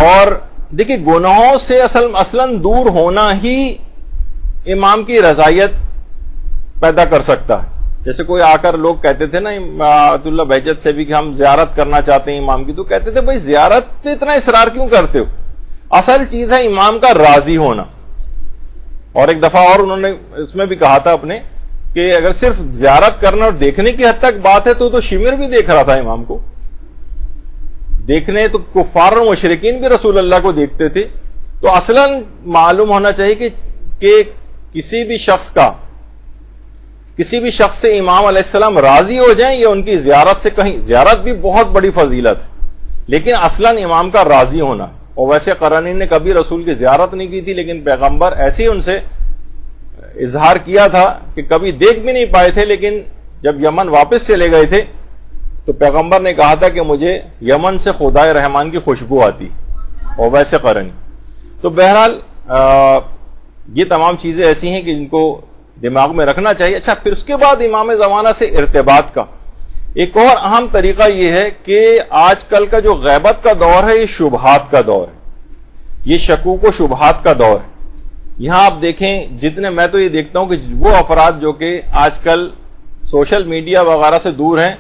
اور دیکھیں گناہوں سے اصلاً دور ہونا ہی امام کی رضائیت پیدا کر سکتا ہے. جیسے کوئی آ کر لوگ کہتے تھے نا عبد اللہ بہجت سے بھی کہ ہم زیارت کرنا چاہتے ہیں امام کی، تو کہتے تھے بھائی زیارت پہ اتنا اصرار کیوں کرتے ہو، اصل چیز ہے امام کا راضی ہونا. اور ایک دفعہ اور انہوں نے اس میں بھی کہا تھا اپنے کہ اگر صرف زیارت کرنا اور دیکھنے کی حد تک بات ہے تو شمر بھی دیکھ رہا تھا امام کو. دیکھنے تو کفار و مشرکین بھی رسول اللہ کو دیکھتے تھے. تو اصلاً معلوم ہونا چاہیے کہ کسی بھی شخص سے امام علیہ السلام راضی ہو جائیں یا ان کی زیارت سے کہیں، زیارت بھی بہت بڑی فضیلت ہے لیکن اصلاً امام کا راضی ہونا. اور ویسے قرنی نے کبھی رسول کی زیارت نہیں کی تھی، لیکن پیغمبر ایسے ہی ان سے اظہار کیا تھا کہ کبھی دیکھ بھی نہیں پائے تھے، لیکن جب یمن واپس چلے گئے تھے تو پیغمبر نے کہا تھا کہ مجھے یمن سے خدائے رحمان کی خوشبو آتی، اور ویسے قرنی. تو بہرحال یہ تمام چیزیں ایسی ہیں کہ جن کو دماغ میں رکھنا چاہیے. اچھا، پھر اس کے بعد امام زمانہ سے ارتباط کا ایک اور اہم طریقہ یہ ہے کہ آج کل کا جو غیبت کا دور ہے یہ شبہات کا دور ہے، یہ شکوک و شبہات کا دور ہے. یہاں آپ دیکھیں، جتنے میں تو یہ دیکھتا ہوں کہ وہ افراد جو کہ آج کل سوشل میڈیا وغیرہ سے دور ہیں،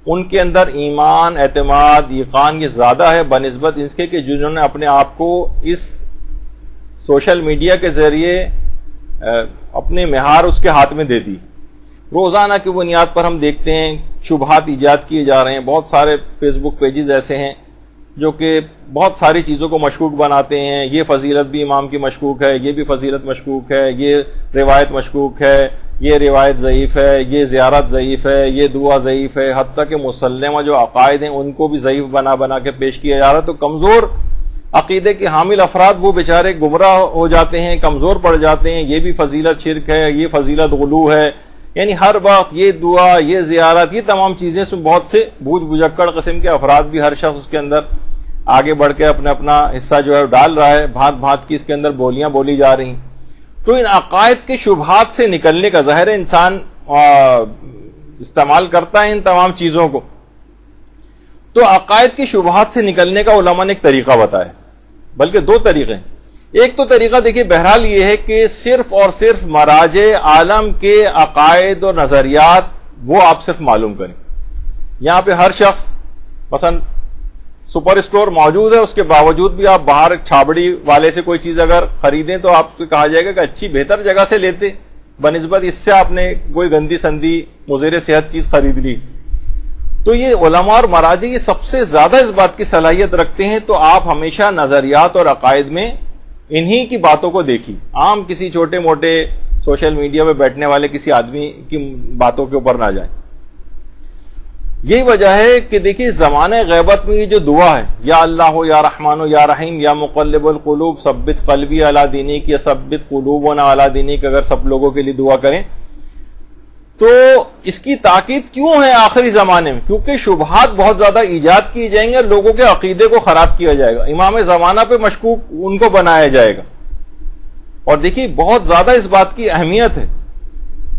ان کے اندر ایمان، اعتماد، یقین یہ زیادہ ہے بنسبت اس کے کہ جنہوں نے اپنے آپ کو اس سوشل میڈیا کے ذریعے اپنی مہار اس کے ہاتھ میں دے دی. روزانہ کی بنیاد پر ہم دیکھتے ہیں شبہات ایجاد کیے جا رہے ہیں. بہت سارے فیس بک پیجز ایسے ہیں جو کہ بہت ساری چیزوں کو مشکوک بناتے ہیں. یہ فضیلت بھی امام کی مشکوک ہے، یہ بھی فضیلت مشکوک ہے، یہ روایت مشکوک ہے، یہ روایت ضعیف ہے، یہ زیارت ضعیف ہے، یہ دعا ضعیف ہے، حتیٰ کہ مسلمہ جو عقائد ہیں ان کو بھی ضعیف بنا کے پیش کیا جا رہا ہے. تو کمزور عقیدے کے حامل افراد وہ بیچارے گمراہ ہو جاتے ہیں، کمزور پڑ جاتے ہیں. یہ بھی فضیلت شرک ہے، یہ فضیلت غلو ہے، یعنی ہر وقت یہ دعا، یہ زیارت، یہ تمام چیزیں سے بہت سے بوجھ بجکڑ قسم کے افراد بھی ہر شخص اس کے اندر آگے بڑھ کے اپنا حصہ جو ہے ڈال رہا ہے. بھانت بھانت کی اس کے اندر بولیاں بولی جا رہی ہیں. تو ان عقائد کے شبہات سے نکلنے کا ظاہر انسان استعمال کرتا ہے ان تمام چیزوں کو. تو عقائد کی شبہات سے نکلنے کا علماء نے ایک طریقہ بتایا، بلکہ دو طریقے ہیں. ایک تو طریقہ دیکھیے بہرحال یہ ہے کہ صرف اور صرف مراجع عالم کے عقائد اور نظریات وہ آپ صرف معلوم کریں. یہاں پہ ہر شخص مثلا سپر اسٹور موجود ہے، اس کے باوجود بھی آپ باہر چھابڑی والے سے کوئی چیز اگر خریدیں تو آپ کو کہا جائے گا کہ اچھی بہتر جگہ سے لیتے، بنسبت اس سے آپ نے کوئی گندی سندی مضر صحت چیز خرید لی. تو یہ علماء اور مراجع یہ سب سے زیادہ اس بات کی صلاحیت رکھتے ہیں. تو آپ ہمیشہ نظریات اور عقائد میں انہی کی باتوں کو دیکھیں، عام کسی چھوٹے موٹے سوشل میڈیا پہ بیٹھنے والے کسی آدمی کی باتوں کے اوپر نہ جائیں. یہی وجہ ہے کہ دیکھیے زمانے غیبت میں یہ جو دعا ہے، یا اللہ یا رحمان یا رحیم یا مقلب القلوب ثبت قلبی علی دینک یا ثبت قلوبنا علی دینک، اگر سب لوگوں کے لیے دعا کریں تو اس کی تاکید کیوں ہے آخری زمانے میں؟ کیونکہ شبہات بہت زیادہ ایجاد کیے جائیں گے، لوگوں کے عقیدے کو خراب کیا جائے گا، امام زمانہ پہ مشکوک ان کو بنایا جائے گا. اور دیکھیے بہت زیادہ اس بات کی اہمیت ہے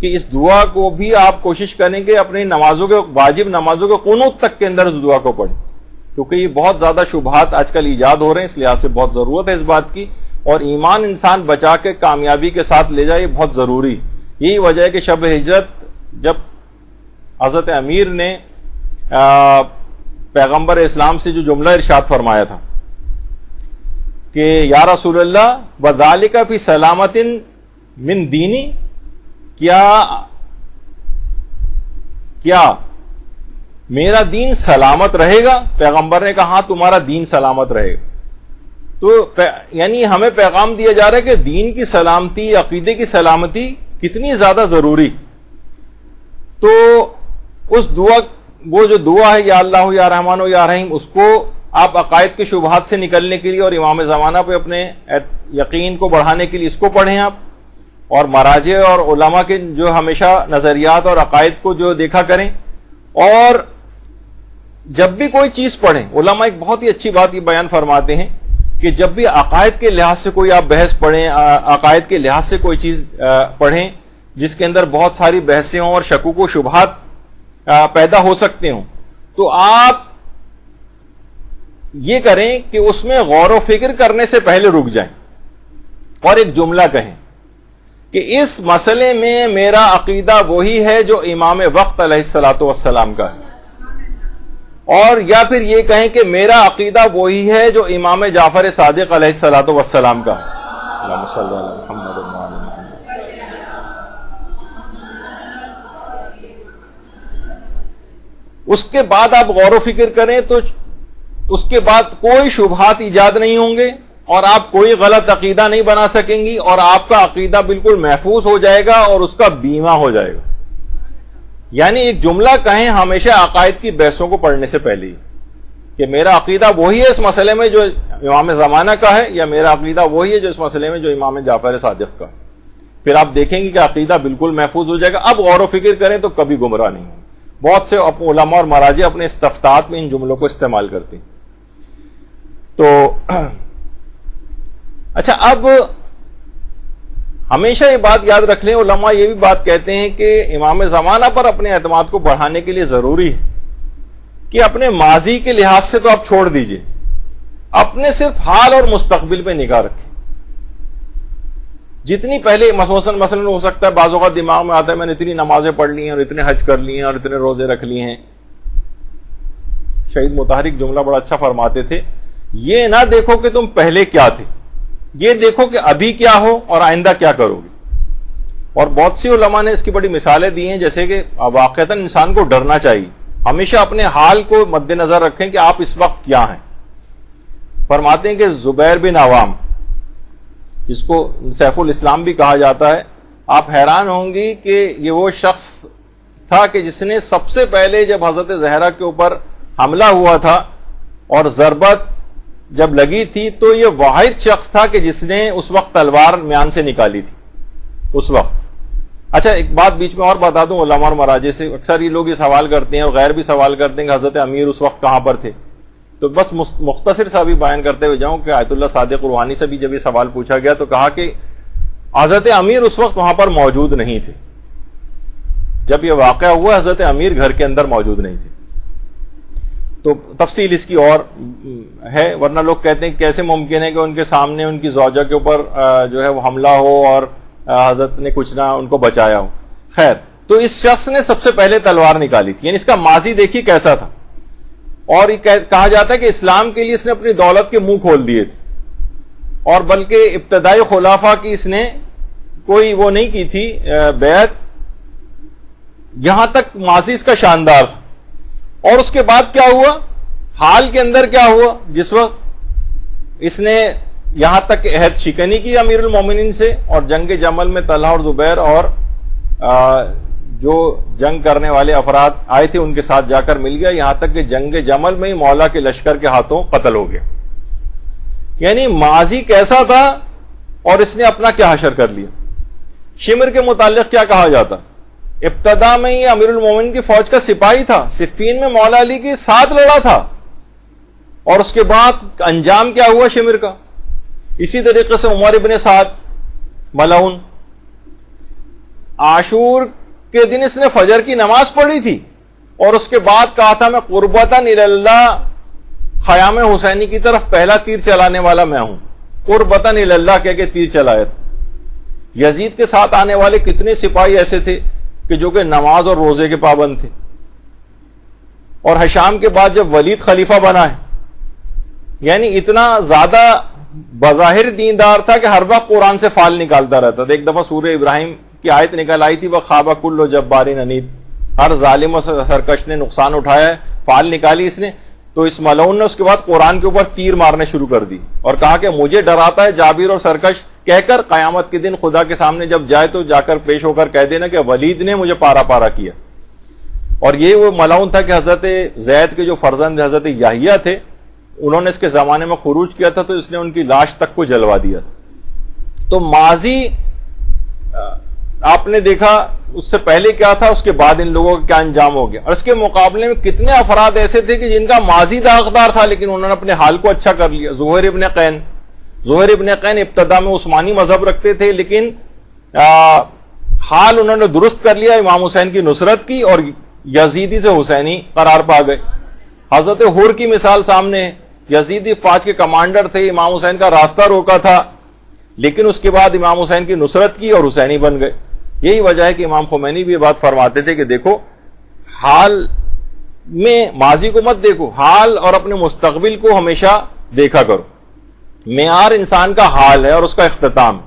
کہ اس دعا کو بھی آپ کوشش کریں کہ اپنی نمازوں کے واجب نمازوں کے قنوت تک کے اندر اس دعا کو پڑھیں، کیونکہ یہ بہت زیادہ شبہات آج کل ایجاد ہو رہے ہیں. اس لحاظ سے بہت ضرورت ہے اس بات کی، اور ایمان انسان بچا کے کامیابی کے ساتھ لے جائے، یہ بہت ضروری. یہی وجہ ہے کہ شب ہجرت جب حضرت امیر نے پیغمبر اسلام سے جو جملہ ارشاد فرمایا تھا کہ یا رسول اللہ وذالک فی سلامت من دینی، کیا میرا دین سلامت رہے گا؟ پیغمبر نے کہا ہاں تمہارا دین سلامت رہے گا. تو یعنی ہمیں پیغام دیا جا رہا ہے کہ دین کی سلامتی، عقیدے کی سلامتی کتنی زیادہ ضروری. تو اس دعا، وہ جو دعا ہے یا اللہ یا رحمان یا رحیم، اس کو آپ عقائد کے شبہات سے نکلنے کے لیے اور امام زمانہ پہ اپنے یقین کو بڑھانے کے لیے اس کو پڑھیں آپ. اور مراجع اور علماء کے جو ہمیشہ نظریات اور عقائد کو جو دیکھا کریں. اور جب بھی کوئی چیز پڑھیں، علماء ایک بہت ہی اچھی بات یہ بیان فرماتے ہیں کہ جب بھی عقائد کے لحاظ سے کوئی آپ بحث پڑھیں، عقائد کے لحاظ سے کوئی چیز پڑھیں جس کے اندر بہت ساری بحثیں ہوں اور شکوک و شبہات پیدا ہو سکتے ہوں، تو آپ یہ کریں کہ اس میں غور و فکر کرنے سے پہلے رک جائیں اور ایک جملہ کہیں کہ اس مسئلے میں میرا عقیدہ وہی ہے جو امام وقت علیہ الصلوۃ والسلام کا ہے، اور یا پھر یہ کہیں کہ میرا عقیدہ وہی ہے جو امام جعفر صادق علیہ الصلوۃ والسلام کا ہے. اللہم صلی علی محمد وعلی آل محمد. اس کے بعد آپ غور و فکر کریں تو اس کے بعد کوئی شبہات ایجاد نہیں ہوں گے اور آپ کوئی غلط عقیدہ نہیں بنا سکیں گی، اور آپ کا عقیدہ بالکل محفوظ ہو جائے گا اور اس کا بیمہ ہو جائے گا. یعنی ایک جملہ کہیں ہمیشہ عقائد کی بحثوں کو پڑھنے سے پہلے ہی کہ میرا عقیدہ وہی ہے اس مسئلے میں جو امام زمانہ کا ہے، یا میرا عقیدہ وہی ہے جو اس مسئلے میں جو امام جعفر صادق کا ہے. پھر آپ دیکھیں گے کہ عقیدہ بالکل محفوظ ہو جائے گا. اب غور و فکر کریں تو کبھی گمراہ نہیں ہوں. بہت سے علماء اور مراجع اپنے استفتاحات میں ان جملوں کو استعمال کرتے ہیں. تو اچھا، اب ہمیشہ یہ بات یاد رکھ لیں، علماء یہ بھی بات کہتے ہیں کہ امام زمانہ پر اپنے اعتماد کو بڑھانے کے لیے ضروری ہے کہ اپنے ماضی کے لحاظ سے تو آپ چھوڑ دیجئے، اپنے صرف حال اور مستقبل پہ نگاہ رکھیں. جتنی پہلے مثلا ہو سکتا ہے بعض اوقات دماغ میں آتا ہے میں نے اتنی نمازیں پڑھ لی ہیں اور اتنے حج کر لیے ہیں اور اتنے روزے رکھ لیے ہیں. شہید مطہرک جملہ بڑا اچھا فرماتے تھے، یہ نہ دیکھو کہ تم پہلے کیا تھے، یہ دیکھو کہ ابھی کیا ہو اور آئندہ کیا کرو گے. اور بہت سی علماء نے اس کی بڑی مثالیں دی ہیں، جیسے کہ واقعتاً انسان کو ڈرنا چاہیے، ہمیشہ اپنے حال کو مد نظر رکھیں کہ آپ اس وقت کیا ہیں. فرماتے ہیں کہ زبیر بن عوام، جس کو سیف الاسلام بھی کہا جاتا ہے، آپ حیران ہوں گی کہ یہ وہ شخص تھا کہ جس نے سب سے پہلے جب حضرت زہرا کے اوپر حملہ ہوا تھا اور ضربت جب لگی تھی تو یہ واحد شخص تھا کہ جس نے اس وقت تلوار میان سے نکالی تھی اس وقت. اچھا، ایک بات بیچ میں اور بتا دوں علماء اور مراجع سے، اکثر یہ لوگ یہ سوال کرتے ہیں اور غیر بھی سوال کرتے ہیں کہ حضرت امیر اس وقت کہاں پر تھے. تو بس مختصر سا بھی بیان کرتے ہوئے جاؤں کہ آیت اللہ صادق روحانی سے بھی جب یہ سوال پوچھا گیا تو کہا کہ حضرت امیر اس وقت وہاں پر موجود نہیں تھے. جب یہ واقعہ ہوا حضرت امیر گھر کے اندر موجود نہیں تھے. تو تفصیل اس کی اور ہے، ورنہ لوگ کہتے ہیں کہ کیسے ممکن ہے کہ ان کے سامنے ان کی زوجہ کے اوپر جو ہے وہ حملہ ہو اور حضرت نے کچھ نہ ان کو بچایا ہو. خیر، تو اس شخص نے سب سے پہلے تلوار نکالی تھی، یعنی اس کا ماضی دیکھیے کیسا تھا. اور یہ کہا جاتا ہے کہ اسلام کے لیے اس نے اپنی دولت کے منہ کھول دیے تھے، اور بلکہ ابتدائی خلافہ کی اس نے کوئی وہ نہیں کی تھی بیعت. یہاں تک ماضی اس کا شاندار تھا. اور اس کے بعد کیا ہوا، حال کے اندر کیا ہوا، جس وقت اس نے یہاں تک عہد شکنی کی امیر المومنین سے، اور جنگ جمل میں طلحہ اور زبیر اور جو جنگ کرنے والے افراد آئے تھے ان کے ساتھ جا کر مل گیا، یہاں تک کہ جنگ جمل میں ہی مولا کے لشکر کے ہاتھوں قتل ہو گیا. یعنی ماضی کیسا تھا اور اس نے اپنا کیا حشر کر لیا. شمر کے متعلق کیا کہا جاتا، ابتدا میں یہ امیر المومنین کی فوج کا سپاہی تھا، صفین میں مولا علی کے ساتھ لڑا تھا، اور اس کے بعد انجام کیا ہوا شمر کا. اسی طریقے سے عمر ابن سعد ملعون، عاشور کے دن اس نے فجر کی نماز پڑھی تھی اور اس کے بعد کہا تھا میں قربتاً اللہ خیام حسینی کی طرف پہلا تیر چلانے والا میں ہوں. قربتاً اللہ کہہ کے تیر چلایا تھا. یزید کے ساتھ آنے والے کتنے سپاہی ایسے تھے کہ جو کہ نماز اور روزے کے پابند تھے. اور ہشام کے بعد جب ولید خلیفہ بنا ہے، یعنی اتنا زیادہ بظاہر دیندار تھا کہ ہر وقت قرآن سے فال نکالتا رہتا تھا. ایک دفعہ سورہ ابراہیم کی آیت نکل آئی تھی، وَخَابَ كُلُّ جَبَّارٍ عَنِيدٍ، ہر ظالم و سرکش نے نقصان اٹھایا ہے، فال نکالی اس نے. تو اس ملعون نے اس کے بعد قرآن کے اوپر تیر مارنے شروع کر دی اور کہا کہ مجھے ڈراتا ہے جابر اور سرکش، کہہ کر قیامت کے دن خدا کے سامنے جب جائے تو جا کر پیش ہو کر کہہ دینا کہ ولید نے مجھے پارا پارا کیا. اور یہ وہ ملعون تھا کہ حضرت زید کے جو فرزند حضرت یحییٰ تھے انہوں نے اس کے زمانے میں خروج کیا تھا، تو اس نے ان کی لاش تک کو جلوا دیا تھا. تو ماضی آپ نے دیکھا اس سے پہلے کیا تھا، اس کے بعد ان لوگوں کا کیا انجام ہو گیا. اور اس کے مقابلے میں کتنے افراد ایسے تھے کہ جن کا ماضی داغدار تھا لیکن انہوں نے اپنے حال کو اچھا کر لیا. زہیر ابن قین ابتدا میں عثمانی مذہب رکھتے تھے لیکن حال انہوں نے درست کر لیا، امام حسین کی نصرت کی اور یزیدی سے حسینی قرار پا گئے. حضرت حر کی مثال سامنے ہے، یزیدی فوج کے کمانڈر تھے، امام حسین کا راستہ روکا تھا لیکن اس کے بعد امام حسین کی نصرت کی اور حسینی بن گئے. یہی وجہ ہے کہ امام خمینی بھی یہ بات فرماتے تھے کہ دیکھو حال میں ماضی کو مت دیکھو، حال اور اپنے مستقبل کو ہمیشہ دیکھا کرو. معیار انسان کا حال ہے اور اس کا اختتام.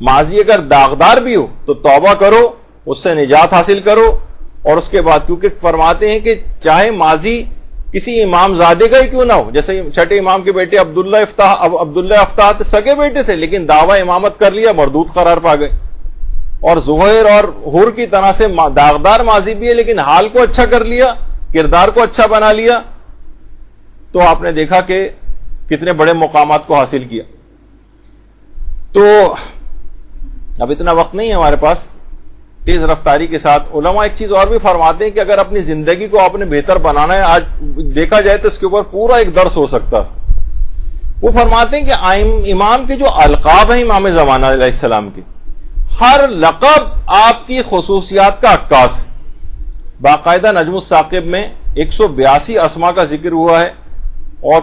ماضی اگر داغدار بھی ہو تو توبہ کرو، اس سے نجات حاصل کرو، اور اس کے بعد کیونکہ فرماتے ہیں کہ چاہے ماضی کسی امام زادے کا ہی کیوں نہ ہو، جیسے چھٹے امام کے بیٹے عبداللہ افتاح سگے بیٹے تھے لیکن دعویٰ امامت کر لیا، مردود قرار پا گئے. اور زہیر اور حر کی طرح سے داغدار ماضی بھی ہے لیکن حال کو اچھا کر لیا، کردار کو اچھا بنا لیا، تو آپ نے دیکھا کہ کتنے بڑے مقامات کو حاصل کیا. تو اب اتنا وقت نہیں ہے ہمارے پاس تیز رفتاری کے ساتھ. علماء ایک چیز اور بھی فرماتے ہیں کہ اگر اپنی زندگی کو آپ نے بہتر بنانا ہے, آج دیکھا جائے تو اس کے اوپر پورا ایک درس ہو سکتا ہے. وہ فرماتے ہیں کہ امام کے جو القاب ہیں امام زمانہ علیہ السلام کے, ہر لقب آپ کی خصوصیات کا عکاس ہے. باقاعدہ نجم الثاقب میں 182 اسما کا ذکر ہوا ہے, اور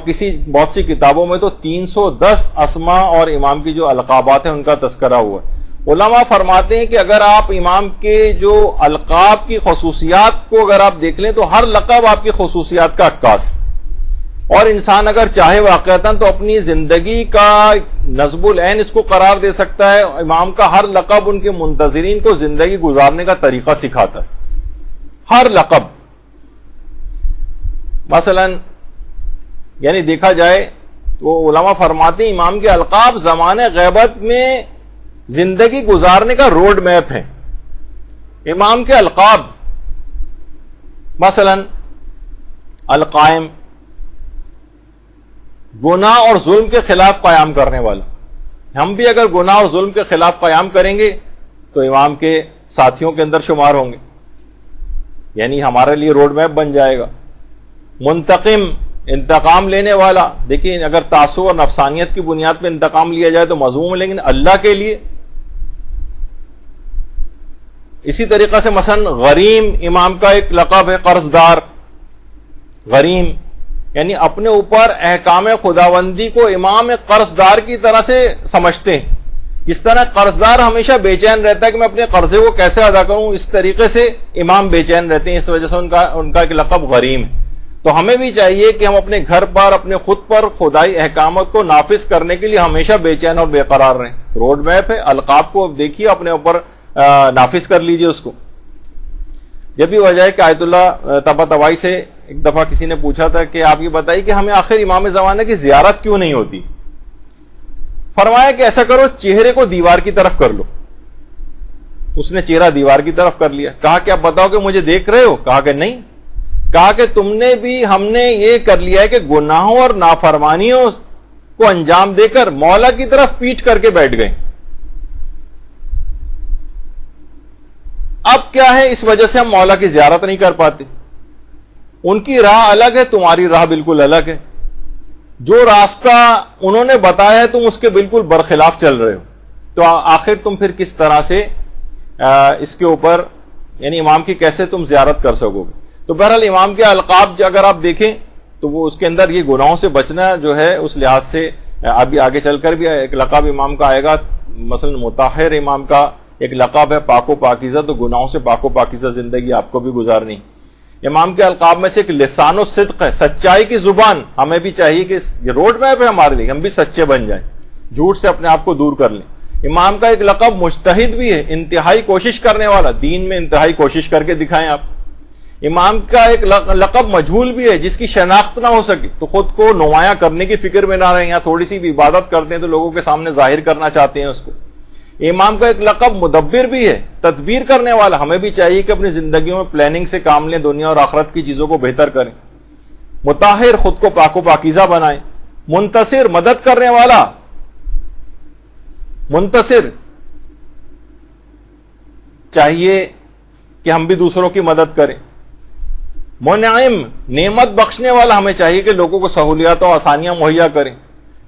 بہت سی کتابوں میں تو 310 اسما اور امام کی جو القابات ہیں ان کا تذکرہ ہوا ہے. علماء فرماتے ہیں کہ اگر آپ امام کے جو القاب کی خصوصیات کو اگر آپ دیکھ لیں تو ہر لقب آپ کی خصوصیات کا عکاس ہے, اور انسان اگر چاہے واقعتاً تو اپنی زندگی کا نصب العین اس کو قرار دے سکتا ہے. امام کا ہر لقب ان کے منتظرین کو زندگی گزارنے کا طریقہ سکھاتا ہے, ہر لقب. مثلا یعنی دیکھا جائے تو علماء فرماتے ہیں امام کے القاب زمانے غیبت میں زندگی گزارنے کا روڈ میپ ہے. امام کے القاب مثلا القائم, گناہ اور ظلم کے خلاف قیام کرنے والا. ہم بھی اگر گناہ اور ظلم کے خلاف قیام کریں گے تو امام کے ساتھیوں کے اندر شمار ہوں گے, یعنی ہمارے لیے روڈ میپ بن جائے گا. منتقم, انتقام لینے والا. دیکھیں اگر تعصب اور نفسانیت کی بنیاد پہ انتقام لیا جائے تو مذموم ہے, لیکن اللہ کے لیے. اسی طریقہ سے مثلا غریم امام کا ایک لقب ہے, قرض دار. غریم یعنی اپنے اوپر احکام خداوندی کو امام قرض دار کی طرح سے سمجھتے ہیں. جس طرح قرض دار ہمیشہ بے چین رہتا ہے کہ میں اپنے قرضے کو کیسے ادا کروں, اس طریقے سے امام بے چین رہتے ہیں, اس وجہ سے ان کا ایک لقب غریم ہے. تو ہمیں بھی چاہیے کہ ہم اپنے گھر پر اپنے خود پر خدائی احکامات کو نافذ کرنے کے لیے ہمیشہ بے چین اور بے قرار رہیں. روڈ میپ ہے, القاب کو دیکھیے, اپنے اوپر نافذ کر لیجئے اس کو. یہ بھی وجہ ہے کہ آیت اللہ طباطبائی سے ایک دفعہ کسی نے پوچھا تھا کہ آپ یہ بتائیے کہ ہمیں آخر امام زمانہ کی زیارت کیوں نہیں ہوتی. فرمایا کہ ایسا کرو, چہرے کو دیوار کی طرف کر لو. اس نے چہرہ دیوار کی طرف کر لیا. کہا کہ آپ بتاؤ کہ مجھے دیکھ رہے ہو؟ کہا کہ نہیں. کہا کہ تم نے بھی, ہم نے یہ کر لیا ہے کہ گناہوں اور نافرمانیوں کو انجام دے کر مولا کی طرف پیٹ کر کے بیٹھ گئے. اب کیا ہے, اس وجہ سے ہم مولا کی زیارت نہیں کر پاتے. ان کی راہ الگ ہے, تمہاری راہ بالکل الگ ہے. جو راستہ انہوں نے بتایا ہے تم اس کے بالکل برخلاف چل رہے ہو, تو آخر تم پھر کس طرح سے اس کے اوپر یعنی امام کی کیسے تم زیارت کر سکو گے. تو بہرحال امام کے القاب اگر آپ دیکھیں تو وہ اس کے اندر یہ گناہوں سے بچنا جو ہے اس لحاظ سے ابھی آگے چل کر بھی ایک لقب امام کا آئے گا. مثلا مطہر امام کا ایک لقب ہے پاک و پاکیزہ, تو گناہوں سے پاک و پاکیزہ زندگی آپ کو بھی گزارنی. امام کے القاب میں سے ایک لسان الصدق ہے, سچائی کی زبان. ہمیں بھی چاہیے کہ یہ روڈ میپ ہے ہمارے لیے, ہم بھی سچے بن جائیں, جھوٹ سے اپنے آپ کو دور کر لیں. امام کا ایک لقب مجتہد بھی ہے, انتہائی کوشش کرنے والا. دین میں انتہائی کوشش کر کے دکھائیں آپ. امام کا ایک لقب مجہول بھی ہے, جس کی شناخت نہ ہو سکے تو خود کو نمایاں کرنے کی فکر میں نہ رہیں. یہاں تھوڑی سی بھی عبادت کرتے ہیں تو لوگوں کے سامنے ظاہر کرنا چاہتے ہیں اس کو. امام کا ایک لقب مدبر بھی ہے, تدبیر کرنے والا. ہمیں بھی چاہیے کہ اپنی زندگیوں میں پلاننگ سے کام لیں, دنیا اور آخرت کی چیزوں کو بہتر کریں. مطہر, خود کو پاک و پاکیزہ بنائیں. منتصر, مدد کرنے والا. منتصر, چاہیے کہ ہم بھی دوسروں کی مدد کریں. منعم, نعمت بخشنے والا. ہمیں چاہیے کہ لوگوں کو سہولیات و آسانیاں مہیا کریں.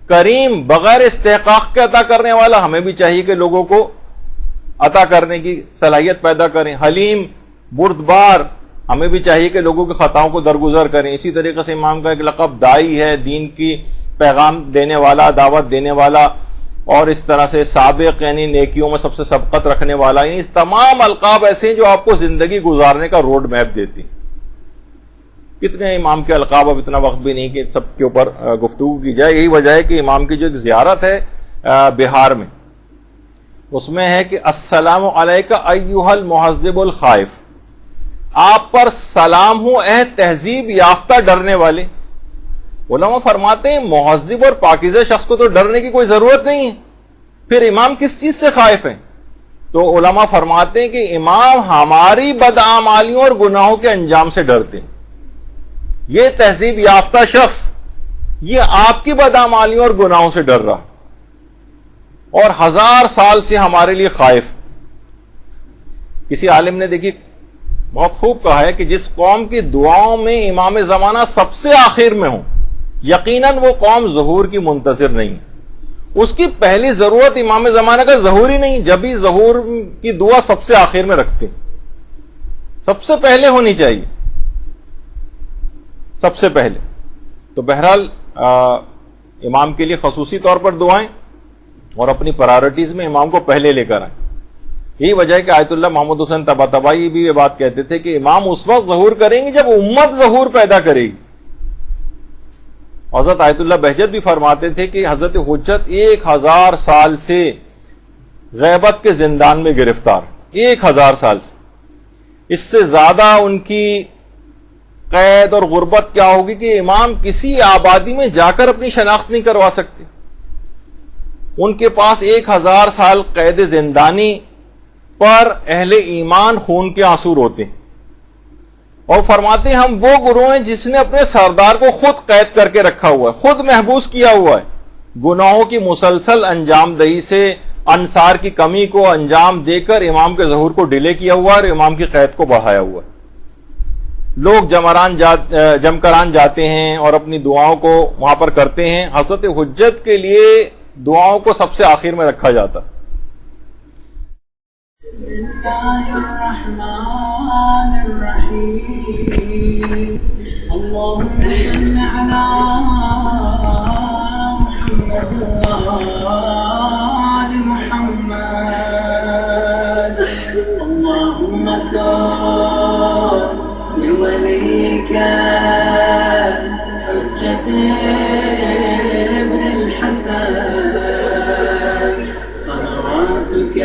کریم, بغیر استحقاق کے عطا کرنے والا. ہمیں بھی چاہیے کہ لوگوں کو عطا کرنے کی صلاحیت پیدا کریں. حلیم, بردبار. ہمیں بھی چاہیے کہ لوگوں کی خطاؤں کو درگزر کریں. اسی طریقے سے امام کا ایک لقب دائی ہے, دین کی پیغام دینے والا, دعوت دینے والا, اور اس طرح سے سابق یعنی نیکیوں میں سب سے سبقت رکھنے والا. یعنی تمام القاب ایسے ہیں جو آپ کو زندگی گزارنے کا روڈ میپ دیتی. کتنے امام کے القاب, اب اتنا وقت بھی نہیں کہ سب کے اوپر گفتگو کی جائے. یہی وجہ ہے کہ امام کی جو ایک زیارت ہے بہار میں, اس میں ہے کہ السلام علیکہ ایھا المہذب الخائف. آپ پر سلام ہوں اے تہذیب یافتہ ڈرنے والے. علماء فرماتے ہیں مہذب اور پاکیزہ شخص کو تو ڈرنے کی کوئی ضرورت نہیں ہے, پھر امام کس چیز سے خائف ہیں؟ تو علماء فرماتے ہیں کہ امام ہماری بدعمالیوں اور گناہوں کے انجام سے ڈرتے ہیں. یہ تہذیب یافتہ شخص یہ آپ کی بدعمالیوں اور گناہوں سے ڈر رہا اور 1000 سال سے ہمارے لیے خائف. کسی عالم نے دیکھی بہت خوب کہا ہے کہ جس قوم کی دعاؤں میں امام زمانہ سب سے آخر میں ہوں یقیناً وہ قوم ظہور کی منتظر نہیں. اس کی پہلی ضرورت امام زمانہ کا ظہور ہی نہیں, جب ہی ظہور کی دعا سب سے آخر میں رکھتے, سب سے پہلے ہونی چاہیے, سب سے پہلے. تو بہرحال امام کے لیے خصوصی طور پر دعائیں اور اپنی پرائرٹیز میں امام کو پہلے لے کر آئیں. یہی وجہ ہے کہ آیت اللہ محمد حسین طباطبائی بھی یہ بات کہتے تھے کہ امام اس وقت ظہور کریں گے جب امت ظہور پیدا کرے گی. حضرت آیت اللہ بہجت بھی فرماتے تھے کہ حضرت حجت 1000 سال سے غیبت کے زندان میں گرفتار, 1000 سال سے. اس سے زیادہ ان کی قید اور غربت کیا ہوگی کہ امام کسی آبادی میں جا کر اپنی شناخت نہیں کروا سکتے. ان کے پاس 1000 سال قید زندانی پر اہل ایمان خون کے آنسو روتے ہیں اور فرماتے ہیں ہم وہ گروہ ہیں جس نے اپنے سردار کو خود قید کر کے رکھا ہوا ہے, خود محبوس کیا ہوا ہے. گناہوں کی مسلسل انجام دہی سے انصار کی کمی کو انجام دے کر امام کے ظہور کو ڈیلے کیا ہوا ہے اور امام کی قید کو بڑھایا ہوا ہے. لوگ جمکران جاتے ہیں اور اپنی دعاؤں کو وہاں پر کرتے ہیں. حضرت حجت کے لیے دعاؤں کو سب سے آخر میں رکھا جاتا. بسم الله الرحمن الرحيم اللهم صل على محمد وآل محمد اللهم كن لوليك حجة ابن الحسن صلواتك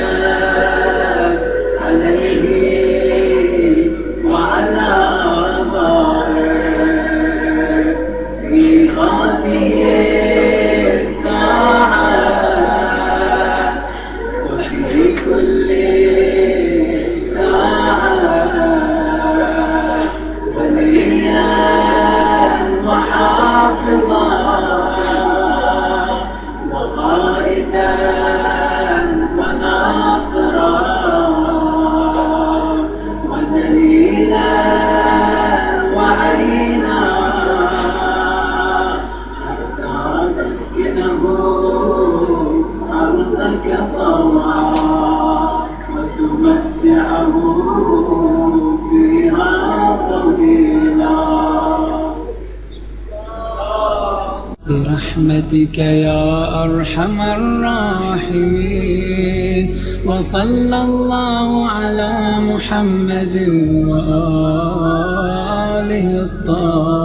برحمتك يا أرحم الراحمين وصلى الله على محمد وآله الطاهرين.